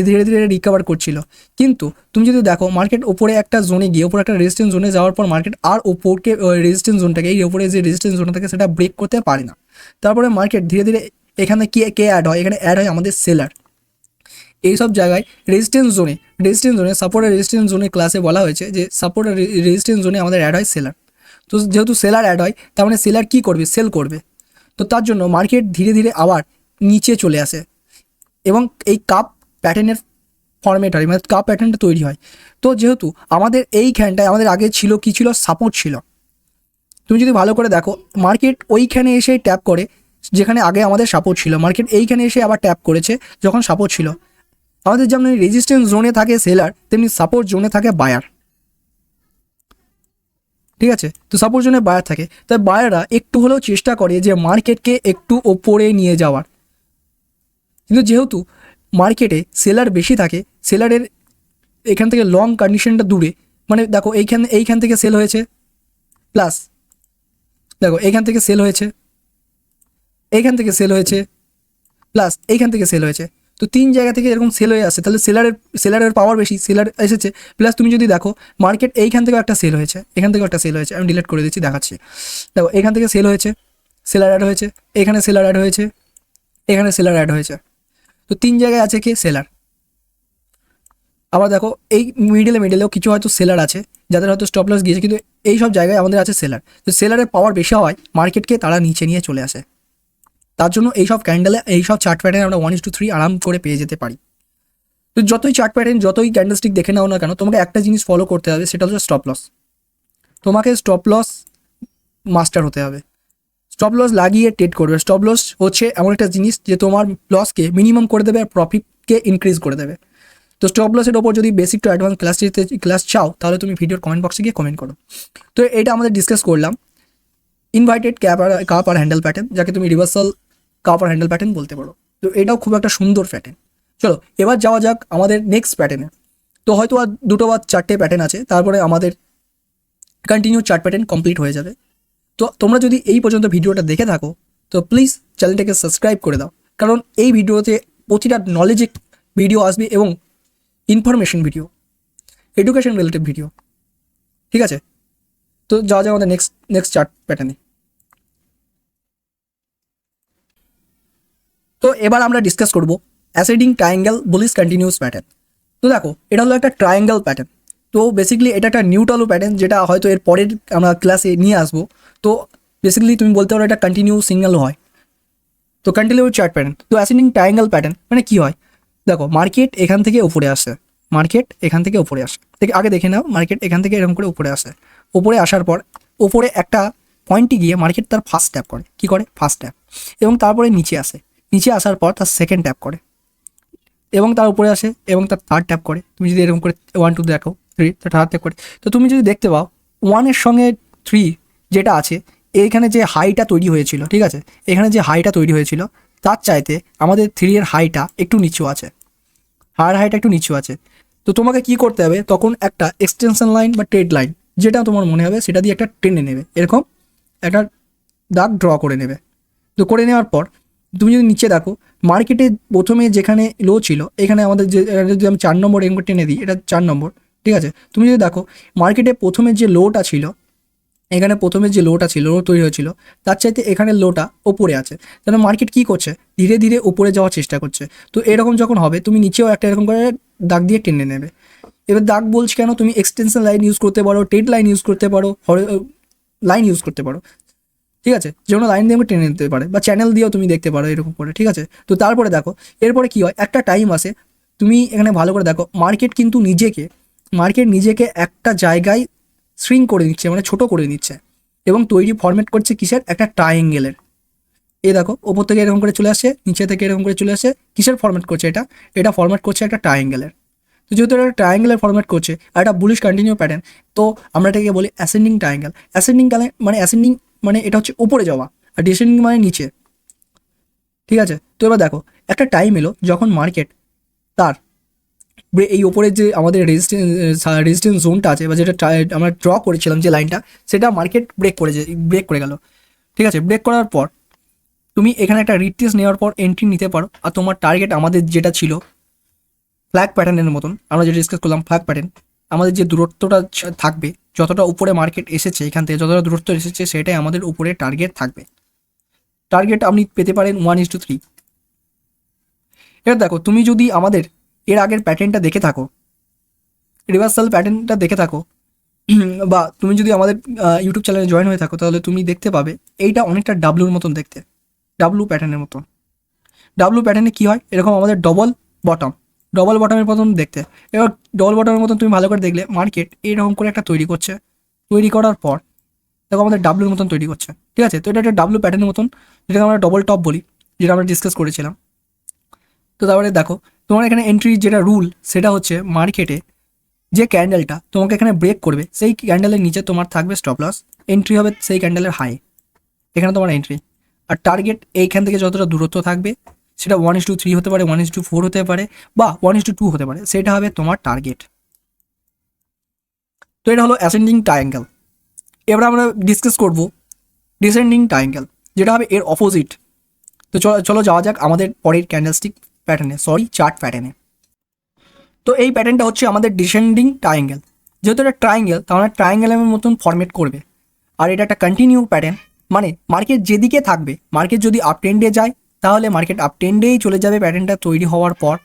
ধীরে ধীরে রিকভার করছিল। কিন্তু তুমি যদি দেখো মার্কেট ওপরে একটা জোনে গিয়ে, ওপরে একটা রেজিস্ট্যান্স জোনে যাওয়ার পর মার্কেট আর ওপরকে রেজিস্ট্যান্স জোনটাকে, এই ওপরে যে রেজিস্ট্যান্স জোনটা থাকে সেটা ব্রেক করতে পারে না। তারপরে মার্কেট ধীরে ধীরে এখানে কে অ্যাড হয়? এখানে অ্যাড হয় আমাদের সেলার। এইসব জায়গায় রেজিস্ট্যান্স জোনে সাপোর্ট আর রেজিস্ট্যান্স জোনের ক্লাসে বলা হয়েছে যে সাপোর্ট আর রেজিস্ট্যান্স জোনে আমাদের অ্যাড হয় সেলার। তো যেহেতু সেলার অ্যাড হয়, তার মানে সেলার কী করবে? সেল করবে। তো তার জন্য মার্কেট ধীরে ধীরে আবার নিচে চলে আসে, এবং এই কাপ প্যাটার্নের ফর্মেট হয়, মানে কাপ প্যাটার্নটা তৈরি হয়। তো যেহেতু আমাদের এইখানটায় আমাদের আগে ছিল কি ছিল? সাপোর্ট ছিল। তুমি যদি ভালো করে দেখো, মার্কেট ওইখানে এসে ট্যাপ করে যেখানে আগে আমাদের সাপোর্ট ছিল, মার্কেট এইখানে এসে আবার ট্যাপ করেছে যখন সাপোর্ট ছিল। আমাদের যেমন রেজিস্ট্যান্স জোনে থাকে সেলার, তেমনি সাপোর্ট জোনে থাকে বায়ার। ঠিক আছে, তো সাপোর্ট জোনে বায়ার থাকে, তাই বায়াররা একটু হলেও চেষ্টা করে যে মার্কেটকে একটু ওপরে নিয়ে যাওয়ার। কিন্তু যেহেতু মার্কেটে সেলার বেশি থাকে, সেলারের এখান থেকে লং কন্ডিশনটা দূরে, মানে দেখো এইখান থেকে সেল হয়েছে, প্লাস দেখো এইখান থেকে সেল হয়েছে, এইখান থেকে সেল হয়েছে, প্লাস এইখান থেকে সেল হয়েছে। তো তিন জায়গা থেকে এরকম সেল হয়ে আসছে, তাহলে সেলারের পাওয়ার বেশি, সেলার এসেছে। প্লাস তুমি যদি দেখো মার্কেট এইখান থেকেও একটা সেল হয়েছে, এখান থেকেও একটা সেল হয়েছে, আমি ডিলিট করে দিচ্ছি, দেখাচ্ছি। দেখো এখান থেকে সেল হয়েছে, সেলার অ্যাড হয়েছে, এখানে সেলার অ্যাড হয়েছে, এখানে সেলার অ্যাড হয়েছে। তো তিন জায়গায় আছে কি? সেলার। আবার দেখো এই মিডলেও কিছু হয়তো সেলার আছে যাদের হয়তো স্টপ লস গিয়েছে, কিন্তু এই সব জায়গায় আমাদের আছে সেলার। তো সেলারের পাওয়ার বেশি হওয়ায় মার্কেটকে তারা নিচে নিয়ে চলে আসে। তার জন্য এইসব ক্যান্ডেলে, এইসব চার্ট প্যাটার্ন আমরা 1:3 আরাম করে পেয়ে যেতে পারি। তো যতই চার্ট প্যাটার্ন, যতই ক্যান্ডেলস্টিক দেখে নাও না কেন, তোমাকে একটা জিনিস ফলো করতে হবে, সেটা হচ্ছে স্টপ লস। তোমাকে স্টপ লস মাস্টার হতে হবে। স্টপ লস লাগিয়ে ট্রেড করবে। স্টপ লস হচ্ছে এমন একটা জিনিস যে তোমার লসকে মিনিমাম করে দেবে আর প্রফিটকে ইনক্রিজ করে দেবে। তো স্টপ লসের ওপর যদি বেসিক টু অ্যাডভান্স ক্লাস চাও, তাহলে তুমি ভিডিওর কমেন্ট বক্সে গিয়ে কমেন্ট করো। তো এটা আমাদের ডিসকাস করলাম ইনভার্টেড কাপ আর হ্যান্ডেল প্যাটার্ন, যাকে তুমি রিভার্সাল কাপ আর হ্যান্ডেল প্যাটার্ন বলতে পারো। তো এটাও খুব একটা সুন্দর প্যাটার্ন। চলো এবার যাওয়া যাক আমাদের নেক্সট প্যাটার্নে। তো হয়তো আর দুটো বা চারটে প্যাটার্ন আছে, তারপরে আমাদের কন্টিনিউ চার্ট প্যাটার্ন কমপ্লিট হয়ে যাবে। তো তোমরা যদি এই পর্যন্ত ভিডিওটা দেখে থাকো, তো প্লিজ চ্যানেলটাকে সাবস্ক্রাইব করে দাও, কারণ এই ভিডিওতে প্রতিটা নলেজে ভিডিও আসবে এবং information video, education related video. ঠিক আছে, তো যাওয়া যাক আমাদের নেক্সট চার্ট প্যাটার্নে। তো এবার আমরা ডিসকাস করব ascending triangle bullish continuous pattern. তো দেখো এটা হলো একটা ট্রায়াঙ্গেল প্যাটার্ন। তো বেসিক্যালি এটা একটা নিউট্রাল প্যাটার্ন, যেটা হয়তো এর পরের আমরা ক্লাসে নিয়ে আসবো। তো বেসিক্যালি তুমি বলতে পারো এটা কন্টিনিউ সিঙ্গেল হয়। তো কন্টিনিউ চার্ট প্যাটার্ন, তো অ্যাসেন্ডিং ট্রায়াঙ্গেল প্যাটার্ন মানে কি হয়? দেখো মার্কেট এখান থেকে উপরে আসে, মার্কেট এখান থেকে উপরে আসে, আগে দেখে নাও, মার্কেট এখান থেকে এরকম করে উপরে আসে, উপরে আসার পর উপরে একটা পয়েন্টে গিয়ে মার্কেট তার ফার্স্ট ট্যাপ করে, কি করে? ফার্স্ট ট্যাপ, এবং তারপরে নিচে আসে, নিচে আসার পর তার সেকেন্ড ট্যাপ করে, এবং তার উপরে আসে এবং তার থার্ড ট্যাপ করে। তুমি যদি এরকম করে 1 2 দেখো, 3 তার থার্ড ট্যাপ করে। তো তুমি যদি দেখতে পাও 1-এর সঙ্গে 3 যেটা আছে, এইখানে যে হাইটা তৈরি হয়েছিল, ঠিক আছে, এখানে যে হাইটা তৈরি হয়েছিল তার চাইতে আমাদের 3-এর হাইটা একটু নিচু আছে, হাইটা একটু নিচু আছে। তো তোমাকে কি করতে হবে তখন? একটা এক্সটেনশন লাইন বা ট্রেড লাইন, যেটা তোমার মনে হবে সেটা দিয়ে একটা টেনে নেবে, এরকম একটা দাগ ড্র করে নেবে। তো করে নেওয়ার পর তুমি যদি নিচে দেখো, মার্কেটে প্রথমে যেখানে লো ছিল, এখানে আমাদের যে যদি আমি 4 নম্বর এরকম টেনে দিই, এটা 4 নম্বর, ঠিক আছে। তুমি যদি দেখো মার্কেটে প্রথমে যে লোটা ছিল, এখানে প্রথমে যে লোটা ছিল, লো তৈরি হয়েছিল, তার চাইতে এখানে লোটা ওপরে আছে। তাহলে মার্কেট কী করছে? ধীরে ধীরে উপরে যাওয়ার চেষ্টা করছে। তো এরকম যখন হবে, তুমি নিচেও একটা এরকম করে দাগ দিয়ে টেনে নেবে। এবার দাগ বলছি কেন, তুমি এক্সটেনশন লাইন ইউজ করতে পারো, ট্রেড লাইন ইউজ করতে পারো, লাইন ইউজ করতে পারো, ঠিক আছে, যে কোনো লাইন দিয়ে টেনে নিতে পারে, বা চ্যানেল দিয়েও তুমি দেখতে পারো এরকম করে, ঠিক আছে। তো তারপরে দেখো এরপরে কি হয়, একটা টাইম আসে, তুমি এখানে ভালো করে দেখো, মার্কেট কিন্তু নিজেকে একটা জায়গায় শ্রিঙ্ক করে নিচ্ছে, মানে ছোট করে নিচ্ছে, এবং তৈরি ফরম্যাট করছে কিসের? একটা ট্রায়াঙ্গেলের। দেখো ওপর থেকে এরকম করে চলে আসে, নিচে থেকে এরকম করে চলে আসে, কিসের ফরম্যাট করছে? এটা ফরম্যাট করছে একটা ট্রায়াঙ্গেলের। তো যেহেতু এটা ট্রায়াঙ্গেলের ফরম্যাট করছে আর একটা বুলিশ কন্টিনিউ প্যাটার্ন, তো আমরা এটাকে বলি অ্যাসেন্ডিং ট্রায়াঙ্গেল। অ্যাসেন্ডিং মানে এটা হচ্ছে উপরে যাওয়া, আর ডিসেন্ডিং মানে নিচে, ঠিক আছে। তো এবার দেখো একটা টাইম এলো যখন মার্কেট তার এই ওপরের যে আমাদের রেজিস্ট্যান্স জোনটা আছে, বা যেটা আমরা ড্র করেছিলাম যে লাইনটা, সেটা মার্কেট ব্রেক করে গেল, ঠিক আছে। ব্রেক করার পর তুমি এখানে একটা রিট্রেস নেওয়ার পর এন্ট্রি নিতে পারো। আর তোমার টার্গেট আমাদের যেটা ছিল ফ্ল্যাগ প্যাটার্নের মতন, আমরা যেটা ডিসকাস করলাম ফ্ল্যাগ প্যাটার্ন, আমাদের যে দূরত্বটা থাকবে, যতটা উপরে মার্কেট এসেছে, এখান থেকে যতটা দূরত্ব এসেছে, সেটাই আমাদের উপরে টার্গেট থাকবে। টার্গেট আপনি পেতে পারেন 1:3। এবার দেখো তুমি যদি আমাদের এর আগের প্যাটার্নটা দেখে থাকো, রিভার্সাল প্যাটার্নটা দেখে থাকো, বা তুমি যদি আমাদের ইউটিউব চ্যানেলে জয়েন হয়ে থাকো, তাহলে তুমি দেখতে পাবে এইটা অনেকটা ডাব্লুর মতন দেখতে, ডাব্লু প্যাটার্নের মতন। ডাব্লু প্যাটার্নে কী হয়? এরকম আমাদের ডবল বটমের মতন দেখতে। এবার ডবল বটমের মতন তুমি ভালো করে দেখলে মার্কেট এরকম করে একটা তৈরি করছে, তৈরি করার পর দেখো আমাদের ডাব্লুর মতন তৈরি করছে, ঠিক আছে। তো এটা একটা ডাব্লু প্যাটার্নের মতন, যেটাকে আমরা ডবল টপ বলি, যেটা আমরা ডিসকাস করেছিলাম। তো তারপরে দেখো তোমার এখানে এন্ট্রি যেটা রুল, সেটা হচ্ছে মার্কেটে যে ক্যান্ডেলটা তোমাকে এখানে ব্রেক করবে, সেই ক্যান্ডেলের নিচে তোমার থাকবে স্টপ লস, এন্ট্রি হবে সেই ক্যান্ডেলের হাই, এখানে তোমার এন্ট্রি। আর টার্গেট এইখান থেকে যতটা দূরত্ব থাকবে, সেটা 1:3 হতে পারে, 1:4 হতে পারে, বা 1:2 হতে পারে, সেটা হবে তোমার টার্গেট। তো এটা হলো অ্যাসেন্ডিং ট্রায়াঙ্গেল। এবার আমরা ডিসকাস করব ডিসেন্ডিং ট্রায়াঙ্গেল, যেটা হবে এর অপোজিট। তো চলো যাওয়া যাক আমাদের পরের ক্যান্ডেলস্টিক প্যাটার্নে, চার্ট প্যাটার্নে। তো এই প্যাটার্নটা হচ্ছে আমাদের ডিসেন্ডিং ট্রায়াঙ্গেল। যেহেতু এটা ট্রায়াঙ্গেল, তাহলে ট্রায়াঙ্গেলের মতন ফরম্যাট করবে। আর এটা একটা কন্টিনিউ প্যাটার্ন, মানে মার্কেট যেদিকে থাকবে, মার্কেট যদি আপ ট্রেন্ডে যায়, তাহলে মার্কেট আপ ট্রেন্ডেই চলে যাবে প্যাটার্নটা তৈরি হওয়ার পর।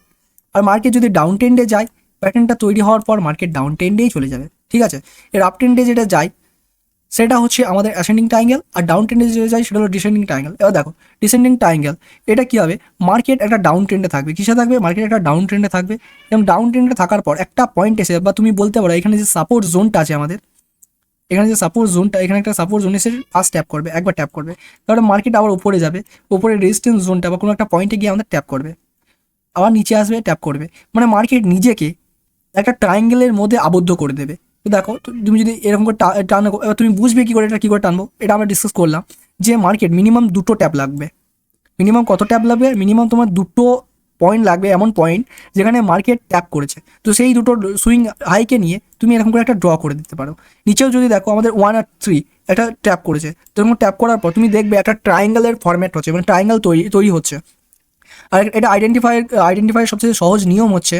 আর মার্কেট যদি ডাউন ট্রেন্ডে যায়, প্যাটার্নটা তৈরি হওয়ার পর মার্কেট ডাউন ট্রেন্ডেই চলে যাবে, ঠিক আছে। এর আপ ট্রেন্ডে যেটা যায় সেটা হচ্ছে আমাদের অ্যাসেন্ডিং ট্রায়াঙ্গেল, আর ডাউন ট্রেন্ডে যেটা যায় সেটা হলো ডিসেন্ডিং ট্রায়াঙ্গেল। এবার দেখো ডিসেন্ডিং ট্রায়াঙ্গেল এটা কী হবে, মার্কেট একটা ডাউন ট্রেন্ডে থাকবে, কিসে থাকবে? মার্কেট একটা ডাউন ট্রেন্ডে থাকবে, এবং ডাউন ট্রেন্ডে থাকার পর একটা পয়েন্ট এসে, বা তুমি বলতে পারো এখানে যে সাপোর্ট জোনটা আছে আমাদের, এখানে যে সাপোর্ট জোনটা, এখানে একটা সাপোর্ট জোন এসে ফার্স্ট ট্যাপ করবে, একবার ট্যাপ করবে, তাহলে মার্কেট আবার উপরে যাবে, উপরে রেজিস্ট্যান্স জোনটা বা কোনো একটা পয়েন্টে গিয়ে আমাদের ট্যাপ করবে, আবার নিচে আসবে, ট্যাপ করবে, মানে মার্কেট নিজেকে একটা ট্রায়াঙ্গেলের মধ্যে আবদ্ধ করে দেবে। তো দেখো তুমি যদি এরকম করে টানো, এবার তুমি বুঝবে কী করে এটা কী করে টানবো, এটা আমরা ডিসকাস করলাম যে মার্কেট মিনিমাম 2টো ট্যাপ লাগবে। মিনিমাম কত ট্যাপ লাগবে? মিনিমাম তোমার 2টো পয়েন্ট লাগবে, এমন পয়েন্ট যেখানে মার্কেট ট্যাপ করেছে। তো সেই দুটো সুইং হাইকে নিয়ে তুমি এরকম করে একটা ড্র করে দিতে পারো। নিচেও যদি দেখো আমাদের 1 আর 3 একটা ট্যাপ করেছে, তো এরকম ট্যাপ করার পর তুমি দেখবে একটা ট্রায়াঙ্গেলের ফরম্যাট হচ্ছে, মানে ট্রায়াঙ্গেল তৈরি হচ্ছে। আর এটা আইডেন্টিফাইয়ের সবচেয়ে সহজ নিয়ম হচ্ছে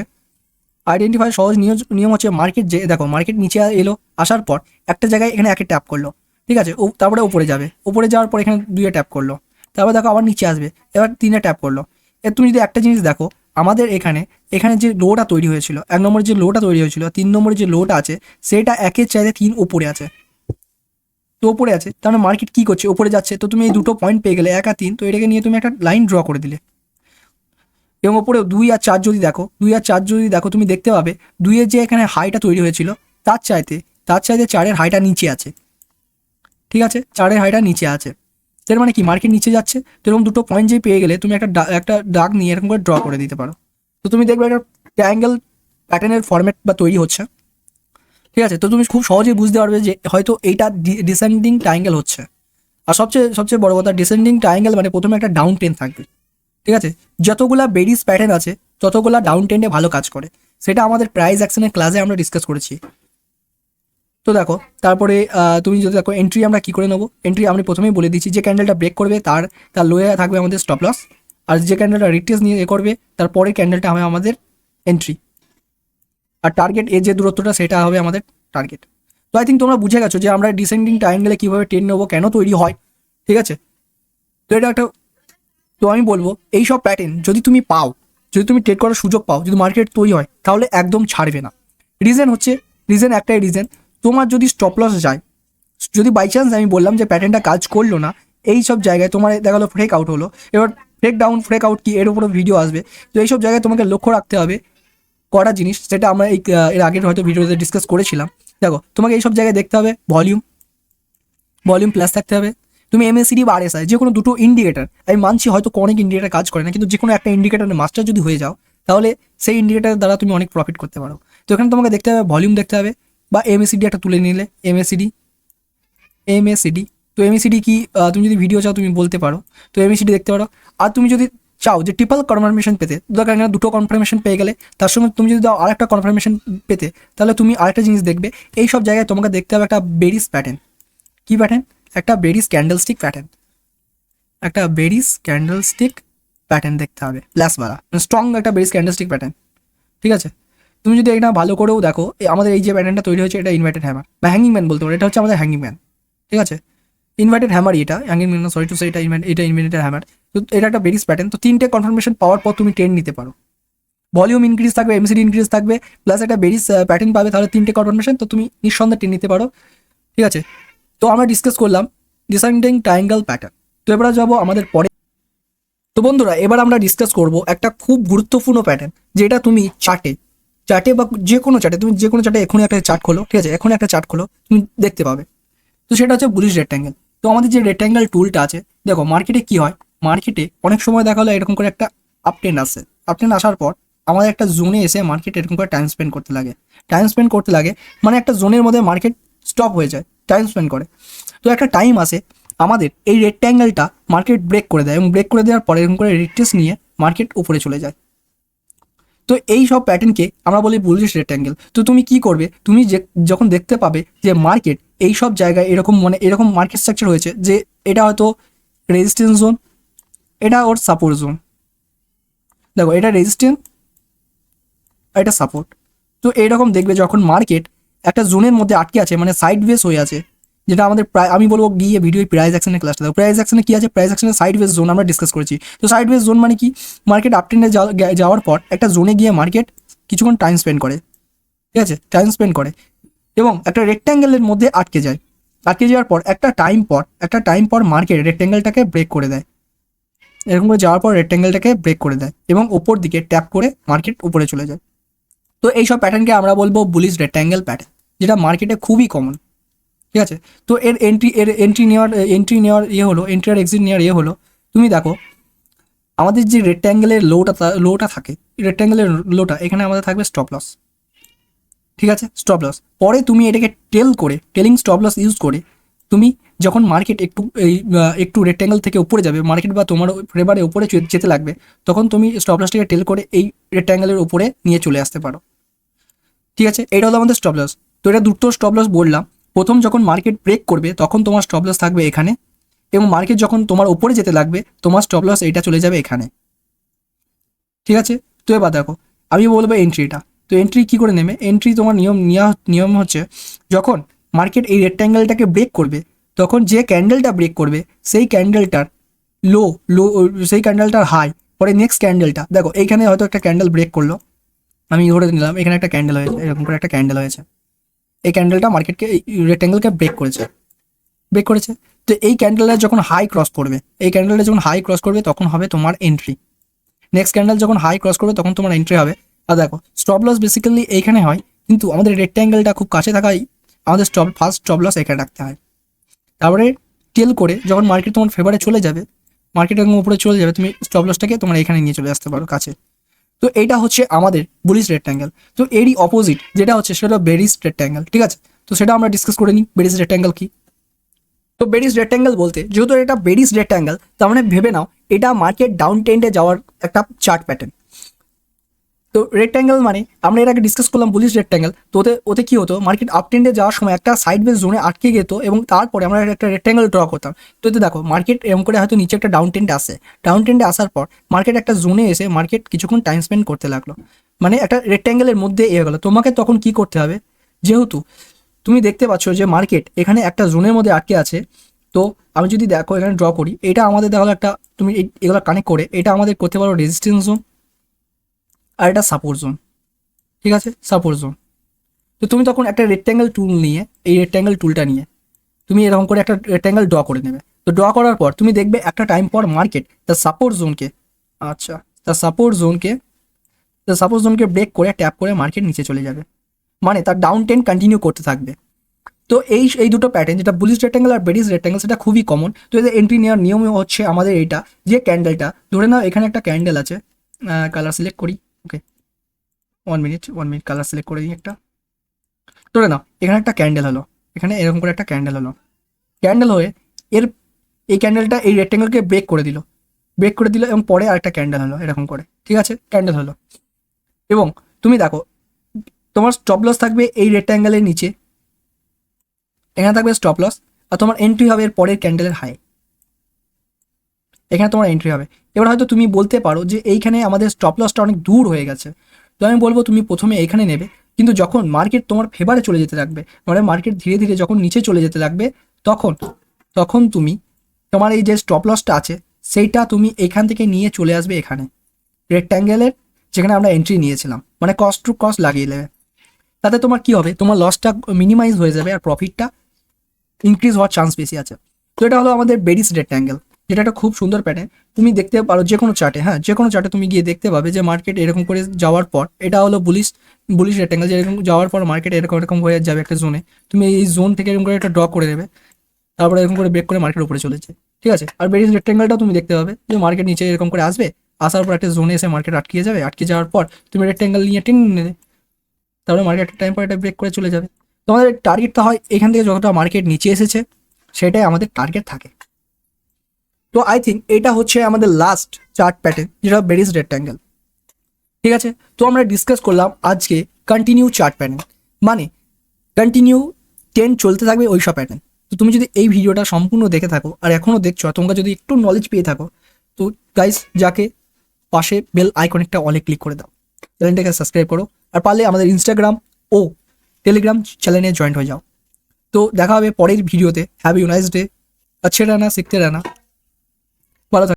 আইডেন্টিফাই সহজ নিয়ম হচ্ছে মার্কেট যে দেখো মার্কেট নিচে এলো, আসার পর একটা জায়গায় এখানে একে ট্যাপ করলো, ঠিক আছে, তারপরে উপরে যাবে, উপরে যাওয়ার পর এখানে 2-এ ট্যাপ করলো, তারপর দেখো আবার নিচে আসবে, এবার 3-এ ট্যাপ করলো। এর তুমি যদি একটা জিনিস দেখো, আমাদের এখানে যে লোটা তৈরি হয়েছিল, 1 নম্বরের যে লোটা তৈরি হয়েছিল, 3 নম্বরের যে লোটা আছে সেটা 1-এর চাইতে 3 উপরে আছে। তো উপরে আছে তার মানে মার্কেট কি করছে, উপরে যাচ্ছে। তো তুমি এই দুটো পয়েন্ট পেয়ে গেলে 1 আর 3, তো এটাকে নিয়ে তুমি একটা লাইন ড্র করে দিলে। এবং ওপরে 2 আর 4 যদি দেখো, 2 আর 4 যদি দেখো তুমি দেখতে পাবে 2-এর যে এখানে হাইটা তৈরি হয়েছিল তার চাইতে 4-এর হাইটা নিচে আছে, ঠিক আছে, 4-এর হাইটা নিচে আছে। তার মানে কি মার্কেট নিচে যাচ্ছে। তো এরকম দুটো পয়েন্ট যেই পেয়ে গেলে তুমি একটা দাগ নিয়ে এরকম করে ড্র করে দিতে পারো। তো তুমি দেখবে একটা ট্রায়াঙ্গেল প্যাটার্নের ফরম্যাট বা তৈরি হচ্ছে, ঠিক আছে। তো তুমি খুব সহজেই বুঝতে পারবে যে হয়তো এইটা ডিসেন্ডিং ট্রায়াঙ্গেল হচ্ছে। আর সবচেয়ে বড় কথা, ডিসেন্ডিং ট্রায়াঙ্গেল মানে প্রথমে একটা ডাউন ট্রেন্ড থাকবে, ঠিক আছে। যতগুলা বেরিস প্যাটার্ন আছে ততগুলা ডাউন ট্রেন্ডে ভালো কাজ করে, সেটা আমাদের প্রাইস অ্যাকশনের ক্লাসে আমরা ডিসকাস করেছি। তো দেখো তারপরে তুমি যদি দেখো এন্ট্রি আমরা কি করে নেবো, এন্ট্রি আমি প্রথমেই বলে দিচ্ছি, যে ক্যান্ডেলটা ব্রেক করবে তার লোয়ে থাকবে আমাদের স্টপ লস, আর যে ক্যান্ডেলটা রিটেস্ট নিয়ে করবে তারপরে ক্যান্ডেলটা হবে আমাদের এন্ট্রি, আর টার্গেট এর যে দূরত্বটা সেটা হবে আমাদের টার্গেট। তো আই থিঙ্ক তোমরা বুঝে গেছো যে আমরা ডিসেন্ডিং ট্রায়াঙ্গেলে কীভাবে ট্রেন নেবো, কেন তৈরি হয়, ঠিক আছে। তো এটা একটা, তো আমি বলবো এই সব প্যাটার্ন যদি তুমি পাও, যদি তুমি ট্রেড করার সুযোগ পাও, যদি মার্কেট তৈরি হয় তাহলে একদম ছাড়বে না। রিজন একটাই রিজন, তোমার যদি স্টপ লস যায়, যদি বাই চান্স আমি বললাম যে প্যাটার্নটা কাজ করলো না, এই সব জায়গায় তোমার দেখা গেলো ব্রেক আউট হলো, এবার ব্রেক আউট কি এর উপরে ভিডিও আসবে। তো এইসব জায়গায় তোমাকে লক্ষ্য রাখতে হবে কটা জিনিস, সেটা আমরা এর আগের হয়তো ভিডিওতে ডিসকাস করেছিলাম। দেখো তোমাকে এইসব জায়গায় দেখতে হবে ভলিউম প্লাস থাকতে হবে, তুমি এমএসিডি বা আরএসআই যে কোনো দুটো ইন্ডিকেটার, আমি মানছি হয়তো অনেক ইন্ডিকেটার কাজ করে না, কিন্তু যে কোনো একটা ইন্ডিকেটারের মাস্টার যদি হয়ে যাও তাহলে সেই ইন্ডিকেটারের দ্বারা তুমি অনেক প্রফিট করতে পারো। তো এখানে তোমাকে দেখতে হবে ভলিউম দেখতে হবে, বা এমএসিডি একটা তুলে নিলে, এমএসিডি। তো এমএসিডি কি তুমি যদি ভিডিও চাও তুমি বলতে পারো, তো এমএসিডি দেখতে পারো। আর তুমি যদি চাও যে ট্রিপল কনফার্মেশন পেতে, দরকার না দুটো কনফার্মেশন পেয়ে গেলে, তার সঙ্গে তুমি যদি দাও আরেকটা কনফার্মেশন পেতে, তাহলে তুমি আরেকটা জিনিস দেখবে, এই সব জায়গায় তোমাকে দেখতে হবে একটা বেরিস প্যাটার্ন। কি প্যাটার্ন? একটা বেরিস ক্যান্ডেলস্টিক প্যাটার্ন দেখতে হবে, প্লাসওয়ালা স্ট্রং একটা বেরিস ক্যান্ডেলস্টিক প্যাটার্ন, ঠিক আছে। তুমি যদি এটা ভালো করেও দেখো, আমাদের এই যে প্যাটার্নটা তৈরি হয়েছে এটা ইনভার্টেড হ্যামার বা হ্যাঙ্গিং ম্যান বলতে পারো, এটা হচ্ছে আমাদের হ্যাঙ্গিং ম্যান, ঠিক আছে। ইনভার্টেড হ্যামারই এটা, hanging man sorry to say, এটা ইনভার্টেড হ্যামার। তো এটা একটা বেরিস প্যাটার্ন। তো 3টে কনফার্মেশন পাওয়ার পর তুমি ট্রেন্ড নিতে পারো, ভলিউম ইনক্রিজ থাকবে, এমসিডি ইনক্রিজ থাকবে, প্লাস একটা বেরিস প্যাটার্ন পাবে, তাহলে 3টে কনফার্মেশন, তো তুমি নিঃসন্দেহে ট্রেন্ড নিতে পারো, ঠিক আছে। তো আমরা ডিসকাস করলাম ডিসেন্ডিং ট্রায়াঙ্গেল প্যাটার্ন। তো এবার যাবো আমাদের পরে। তো বন্ধুরা এবার আমরা ডিসকাস করব একটা খুব গুরুত্বপূর্ণ প্যাটার্ন, যেটা তুমি চার্টে বা তুমি যে কোনো চার্টে এখনই একটা চার্ট খোলো, ঠিক আছে, এখনই একটা চার্ট খোলো, তুমি দেখতে পাবে। তো সেটা হচ্ছে বুলিশ রেক্ট্যাঙ্গেল। তো আমাদের যে রেক্ট্যাঙ্গেল টুলটা আছে, দেখো মার্কেটে কি হয়, মার্কেটে অনেক সময় দেখা হলো এরকম করে একটা আপট্রেন্ড আসার পর আমাদের একটা জোনে এসে মার্কেট এরকম করে টাইম স্পেন্ড করতে লাগে, মানে একটা জোনের মধ্যে মার্কেট স্টপ হয়ে যায়, টাইম স্পেন্ড করে। তো একটা টাইম আসে আমাদের এই রেক্ট্যাঙ্গেলটা মার্কেট ব্রেক করে দেয়, এবং ব্রেক করে দেওয়ার পরে এরকম করে রিট্রেস নিয়ে মার্কেট উপরে চলে যায়। তো এই সব প্যাটার্নকে আমরা বলি বুলিশ রেক্ট্যাঙ্গেল। তো তুমি কি করবে, তুমি যখন দেখতে পাবে যে মার্কেট এই সব জায়গায় এরকম মার্কেট স্ট্রাকচার হয়েছে, যে এটা হয়তো রেজিস্ট্যান্স জোন, এটা ওর সাপোর্ট জোন, দেখো এটা রেজিস্ট্যান্স, এটা সাপোর্ট। তো এইরকম দেখবে যখন মার্কেট একটা জোনের মধ্যে আটকে আছে, মানে সাইড ওয়েজ হয়ে আছে, যেটা আমাদের আমি বলবো গিয়ে ভিডিও প্রাইস অ্যাকশনের ক্লাসটা দেখো। প্রাইস অ্যাকশনে কি আছে, প্রাইস অ্যাকশনের সাইড ওয়েজ জোন আমরা ডিসকাস করেছি। তো সাইড ওয়েজ জোন মানে কি, মার্কেট আপট্রেন্ডে যাওয়ার পর একটা জোনে গিয়ে মার্কেট কিছুক্ষণ টাইম স্পেন্ড করে, ঠিক আছে, এবং একটা রেক্ট্যাঙ্গেলের মধ্যে আটকে যাওয়ার পর একটা টাইম পর মার্কেট রেক্ট্যাঙ্গেলটাকে ব্রেক করে দেয়, এরকম করে যাওয়ার পর রেক্ট্যাঙ্গেলটাকে ব্রেক করে দেয় এবং ওপর দিকে ট্যাপ করে মার্কেট উপরে চলে যায়। তো এইসব প্যাটার্নকে আমরা বলবো বুলিশ রেক্ট্যাঙ্গেল প্যাটার্ন, যেটা মার্কেটে খুবই কমন, ঠিক আছে। তো এর এন্ট্রি নেওয়ার এন্ট্রি আর এক্সিট নেওয়ার হলো, তুমি দেখো আমাদের যে রেক্ট্যাঙ্গেলের লোটা থাকে, রেক্ট্যাঙ্গেলের লোটা এখানে আমাদের থাকবে স্টপ লস, ঠিক আছে, স্টপ লস। পরে তুমি এটাকে টেলিং স্টপ লস ইউজ করে তুমি যখন মার্কেট একটু রেক্ট্যাঙ্গেল থেকে উপরে যাবে, মার্কেট বা তোমার ফেভারে উপরে যেতে লাগবে, তখন তুমি স্টপ লসটাকে টেল করে এই রেক্ট্যাঙ্গেলের উপরে নিয়ে চলে আসতে পারো, ঠিক আছে। এটা হলো আমাদের স্টপ লস। তো এটা দুটো স্টপ লস বললাম। প্রথম যখন মার্কেট ব্রেক করবে তখন তোমার স্টপ লস থাকবে এখানে, এবং মার্কেট যখন তোমার উপরে যেতে লাগবে তোমার স্টপ লস এইটা চলে যাবে এখানে, ঠিক আছে। তো এবার দেখো আমি বলবো তো এন্ট্রি কী করে নেবে, এন্ট্রি তোমার নিয়ম হচ্ছে যখন মার্কেট এই রেক্ট্যাঙ্গেলটাকে ব্রেক করবে তখন যে ক্যান্ডেলটা ব্রেক করবে সেই ক্যান্ডেলটার লো লো সেই ক্যান্ডেলটার হাই, পরে নেক্সট ক্যান্ডেলটা দেখো এইখানে হয়তো একটা ক্যান্ডেল ব্রেক করলো, আমি ধরে নিলাম এখানে একটা ক্যান্ডেল হয়েছে, এরকম করে একটা ক্যান্ডেল হয়েছে, এই ক্যান্ডেলটা মার্কেটকে রেক্ট্যাঙ্গেলকে ব্রেক করেছে। তো এই ক্যান্ডেলটা যখন হাই ক্রস করবে, এই ক্যান্ডেলটা যখন হাই ক্রস করবে তখন হবে তোমার এন্ট্রি। নেক্সট ক্যান্ডেল যখন হাই ক্রস করবে তখন তোমার এন্ট্রি হবে। আর দেখো স্টপ লস বেসিক্যালি এইখানে হয়, কিন্তু আমাদের রেক্ট্যাঙ্গেলটা খুব কাছে থাকায় আমাদের ফার্স্ট স্টপ লস এখানে রাখতে হয়। তারপরে টেল করে যখন মার্কেট তোমার ফেভারে চলে যাবে, মার্কেট একদম উপরে চলে যাবে, তুমি স্টপ লসটাকে তোমার এখানে নিয়ে চলে আসতে পারো কাছে। তো এইটা হচ্ছে আমাদের বুলিশ রেক্ট্যাঙ্গেল। তো এরই অপোজিট যেটা হচ্ছে সেটা বেরিশ রেক্ট্যাঙ্গেল, ঠিক আছে? তো সেটা আমরা ডিসকাস করে নিই বেরিশ রেক্ট্যাঙ্গেল কি। তো বেরিশ রেক্ট্যাঙ্গেল বলতে যেহেতু এটা বেরিশ রেক্ট্যাঙ্গেল, তার মানে ভেবে নাও এটা মার্কেট ডাউন ট্রেন্ডে যাওয়ার একটা চার্ট প্যাটার্ন। তো রেক্ট্যাঙ্গেল মানে আমরা এর আগে ডিসকাস করলাম বুলিশ রেক্ট্যাঙ্গেল, তো ওতে কী হতো, মার্কেট আপ ট্রেন্ডে যাওয়ার সময় একটা সাইড বেস জোনে আটকে যেত এবং তারপরে আমরা একটা রেক্ট্যাঙ্গেল ড্র করতাম। তো এতে দেখো মার্কেট এরকম করে হয়তো নিচে একটা ডাউন ট্রেন্ডে আসে, ডাউন ট্রেন্ডে আসার পর মার্কেট একটা জোনে এসে মার্কেট কিছুক্ষণ টাইম স্পেন্ড করতে লাগলো, মানে একটা রেক্ট্যাঙ্গেলের মধ্যে এ গেলো। তোমাকে তখন কি করতে হবে, যেহেতু তুমি দেখতে পাচ্ছ যে মার্কেট এখানে একটা জোনের মধ্যে আটকে আছে, তো আমি যদি দেখো এখানে ড্র করি, এটা আমাদের দেখালো একটা, তুমি এগুলো কানেক্ট করে এটা আমাদের করতে পারো রেজিস্ট্যান্স জোন আর এটা সাপোর্ট জোন, ঠিক আছে? Support zone. তো তুমি তখন একটা রেক্ট্যাঙ্গেল টুল নিয়ে, এই রেক্ট্যাঙ্গেল টুলটা নিয়ে তুমি এরকম করে একটা রেক্ট্যাঙ্গেল ড্র করে নেবে। তো ড্র করার পর তুমি দেখবে একটা টাইম পর মার্কেট তার সাপোর্ট জোনকে, আচ্ছা তার সাপোর্ট জোনকে ব্রেক করে ট্যাপ করে মার্কেট নিচে চলে যাবে, মানে তার ডাউন ট্রেন্ড কন্টিনিউ করতে থাকবে। তো এই দুটো প্যাটার্ন, যেটা বুলিশ রেক্ট্যাঙ্গেল আর বেরিশ রেক্ট্যাঙ্গেল, সেটা খুবই কমন। তো এদের এন্ট্রি নেওয়ার নিয়ম হচ্ছে আমাদের এইটা, যে ক্যান্ডেলটা ধরে নাও এখানে একটা ক্যান্ডেল আছে, কালার সিলেক্ট করি, ওকে 1 মিনিট কালার সিলেক্ট করে দিই একটা। ধরে নাও এখানে একটা ক্যান্ডেল হলো, এখানে এরকম করে একটা ক্যান্ডেল হলো, ক্যান্ডেল হয়ে এর এই ক্যান্ডেলটা এই রেক্ট্যাঙ্গেলকে ব্রেক করে দিল এবং পরে আরেকটা ক্যান্ডেল হলো এরকম করে, ঠিক আছে? ক্যান্ডেল হলো এবং তুমি দেখো তোমার স্টপ লস থাকবে এই রেক্ট্যাঙ্গেলের নিচে, এখানে থাকবে স্টপ লস, আর তোমার এন্ট্রি হবে এর পরের ক্যান্ডেলের হাই, এখানে তোমার এন্ট্রি হবে। এবার হয়তো তুমি বলতে পারো যে এইখানে আমাদের স্টপ লসটা অনেক দূর হয়ে গেছে, তো আমি বলবো তুমি প্রথমে এইখানে নেবে, কিন্তু যখন মার্কেট তোমার ফেভারে চলে যেতে লাগবে, মানে মার্কেট ধীরে ধীরে যখন নিচে চলে যেতে লাগবে, তখন তখন তুমি তোমার এই যে স্টপ লসটা আছে সেইটা তুমি এখান থেকে নিয়ে চলে আসবে এখানে রেক্ট্যাঙ্গেলের যেখানে আমরা এন্ট্রি নিয়েছিলাম, মানে কস্ট টু কস্ট লাগিয়ে নেবে। তাতে তোমার কি হবে, তোমার লসটা মিনিমাইজ হয়ে যাবে আর প্রফিটটা ইনক্রিজ হওয়ার চান্স বেশি আছে। তো এটা হলো আমাদের বেরিশ রেক্ট্যাঙ্গেল, যেটা একটা খুব সুন্দর প্যাটার্ন। তুমি দেখতে পারো যে কোনো চার্টে, হ্যাঁ যে কোনো চার্টে তুমি গিয়ে দেখতে পাবে যে মার্কেট এরকম করে যাওয়ার পর, এটা হলো বুলিশ রেক্ট্যাঙ্গেল, যে এরকম যাওয়ার পর মার্কেট এরকম হয়ে যাবে একটা জোনে, তুমি এই জোন থেকে এরকম করে একটা ড্র করে দেবে, তারপরে এরকম করে ব্রেক করে মার্কেট উপরে চলেছে, ঠিক আছে? আর বেরিশ রেক্ট্যাঙ্গেলটাও তুমি দেখতে পাবে যে মার্কেট নিচে এরকম করে আসবে, আসার পর একটা জোনে এসে মার্কেট আটকে যাবে, আটকে যাওয়ার পর তুমি রেক্ট্যাঙ্গেল নিয়ে টেনে নেবে, তারপরে মার্কেট একটা টাইম পর এটা ব্রেক করে চলে যাবে। তোমাদের টার্গেটটা হয় এখান থেকে যতটা মার্কেট নিচে এসেছে সেটাই আমাদের টার্গেট থাকে। তো আই থিঙ্ক এটা হচ্ছে আমাদের লাস্ট চার্ট প্যাটার্ন, যেটা বেরিশ রেক্ট্যাঙ্গেল, ঠিক আছে? তো আমরা ডিসকাস করলাম আজকে কন্টিনিউ চার্ট প্যাটার্ন, মানে কন্টিনিউ ট্রেন্ড চলতে থাকবে ওই সব প্যাটার্ন। তো তুমি যদি এই ভিডিওটা সম্পূর্ণ দেখে থাকো আর এখনও দেখছো, আর তোমরা যদি একটু নলেজ পেয়ে থাকো, তো গাইস যাকে পাশে বেল আইকনিকটা অলে ক্লিক করে দাও, চ্যানেলটাকে সাবস্ক্রাইব করো, আর পারলে আমাদের ইনস্টাগ্রাম ও টেলিগ্রাম চ্যানেলে জয়েন্ট হয়ে যাও। তো দেখা হবে পরের ভিডিওতে। হ্যাভ ইউ নাইস ডে, अच्छे रहना, सीखते रहना, ভালো থাকো।